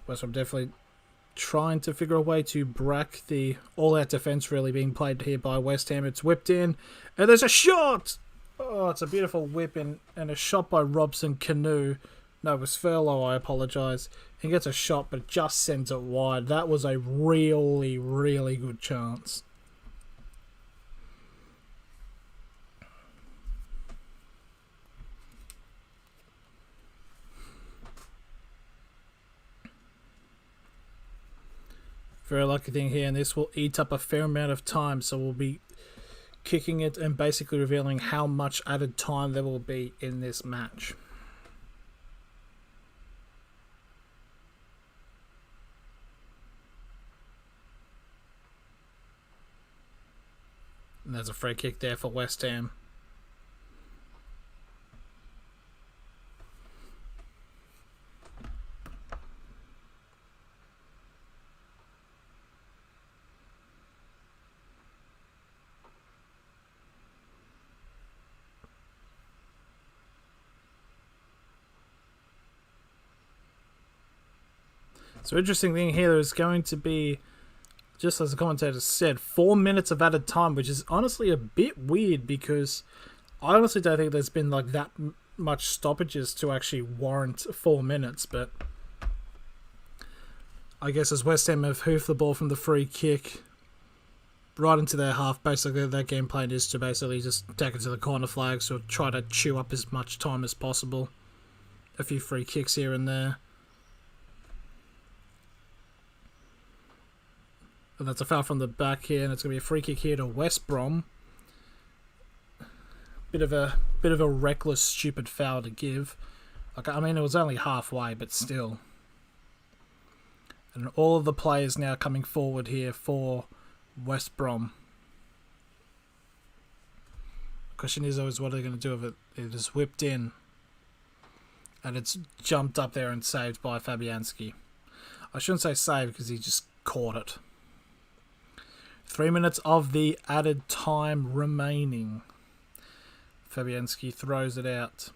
West Brom definitely trying to figure a way to break the all-out defence really being played here by West Ham. It's whipped in, and there's a shot! Oh, it's a beautiful whip in, and a shot by Robson Canoe. No, it was Furlow, I apologise. He gets a shot, but just sends it wide. That was a really, really good chance. Very lucky thing here, and this will eat up a fair amount of time, so we'll be kicking it and basically revealing how much added time there will be in this match. And there's a free kick there for West Ham. So interesting thing here is going to be, just as the commentator said, 4 minutes of added time, which is honestly a bit weird because I honestly don't think there's been like that much stoppages to actually warrant 4 minutes. But I guess as West Ham have hoofed the ball from the free kick right into their half, basically their game plan is to basically just take it to the corner flags or try to chew up as much time as possible. A few free kicks here and there. And that's a foul from the back here, and it's going to be a free kick here to West Brom. Bit of a reckless, stupid foul to give. Like, I mean, it was only halfway, but still. And all of the players now coming forward here for West Brom. The question is always what are they going to do with it? It is whipped in. And it's jumped up there and saved by Fabianski. I shouldn't say saved because he just caught it. 3 minutes of the added time remaining. Fabianski throws it out.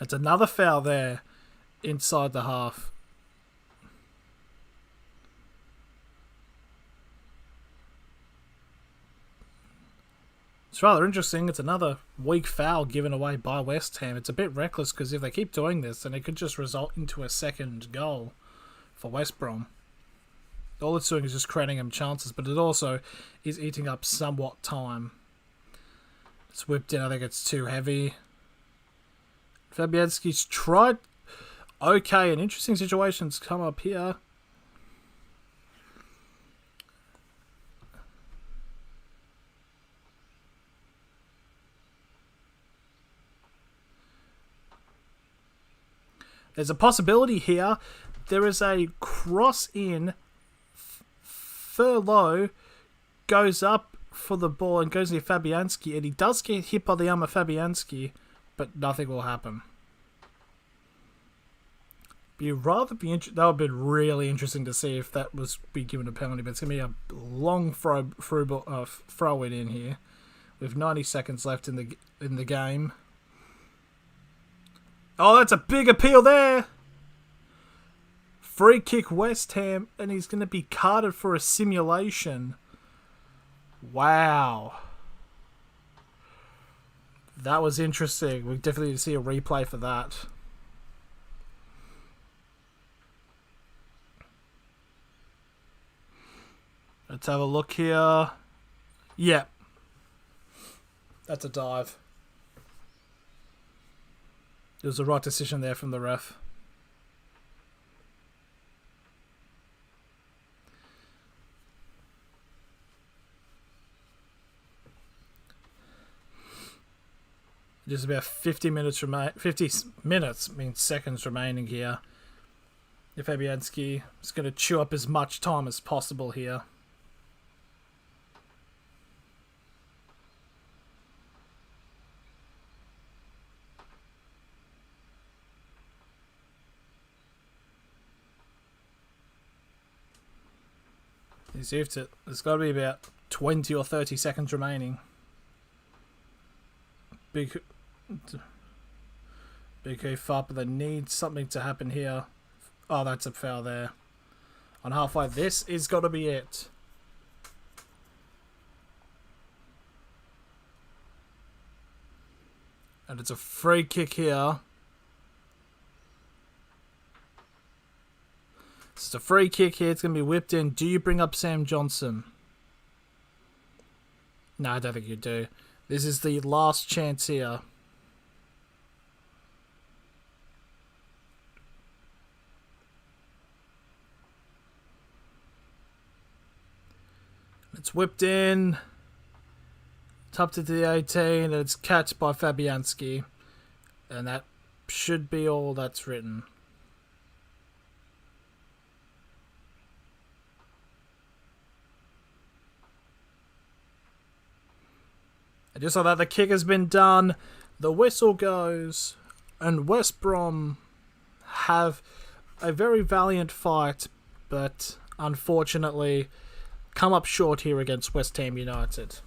It's another foul there inside the half. It's rather interesting. It's another weak foul given away by West Ham. It's a bit reckless because if they keep doing this, then it could just result into a second goal for West Brom. All it's doing is just creating them chances, but it also is eating up somewhat time. It's whipped in. I think it's too heavy. Fabianski's tried. Okay, an interesting situation's come up here. There's a possibility here. There is a cross in. Furlow goes up for the ball and goes near Fabianski, and he does get hit by the arm of Fabianski, but nothing will happen. That would have been really interesting to see if that was be given a penalty, but it's going to be a long throw in here with 90 seconds left in the game. Oh, that's a big appeal there. Free kick West Ham, and he's going to be carded for a simulation. Wow. That was interesting. We definitely need to see a replay for that. Let's have a look here. Yeah. That's a dive. It was the right decision there from the ref. There's about 50 minutes means seconds remaining here. If Fabianski is going to chew up as much time as possible here. He's used it. There's got to be about 20 or 30 seconds remaining. Big far, but they need something to happen here. Oh, that's a foul there. On halfway, this is got to be it. And it's a free kick here. It's a free kick here. It's going to be whipped in. Do you bring up Sam Johnson? No, I don't think you do. This is the last chance here. It's whipped in. Tapped it to the 18, and it's catched by Fabianski. And that should be all that's written. And just like that, the kick has been done. The whistle goes. And West Brom have a very valiant fight, but unfortunately come up short here against West Ham United.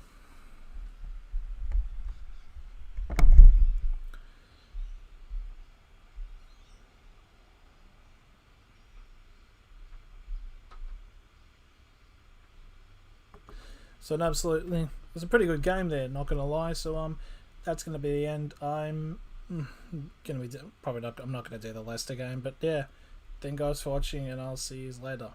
So it was a pretty good game there, not gonna lie. So that's gonna be the end. I'm not gonna do the Leicester game, but yeah, thank you guys for watching, and I'll see you later.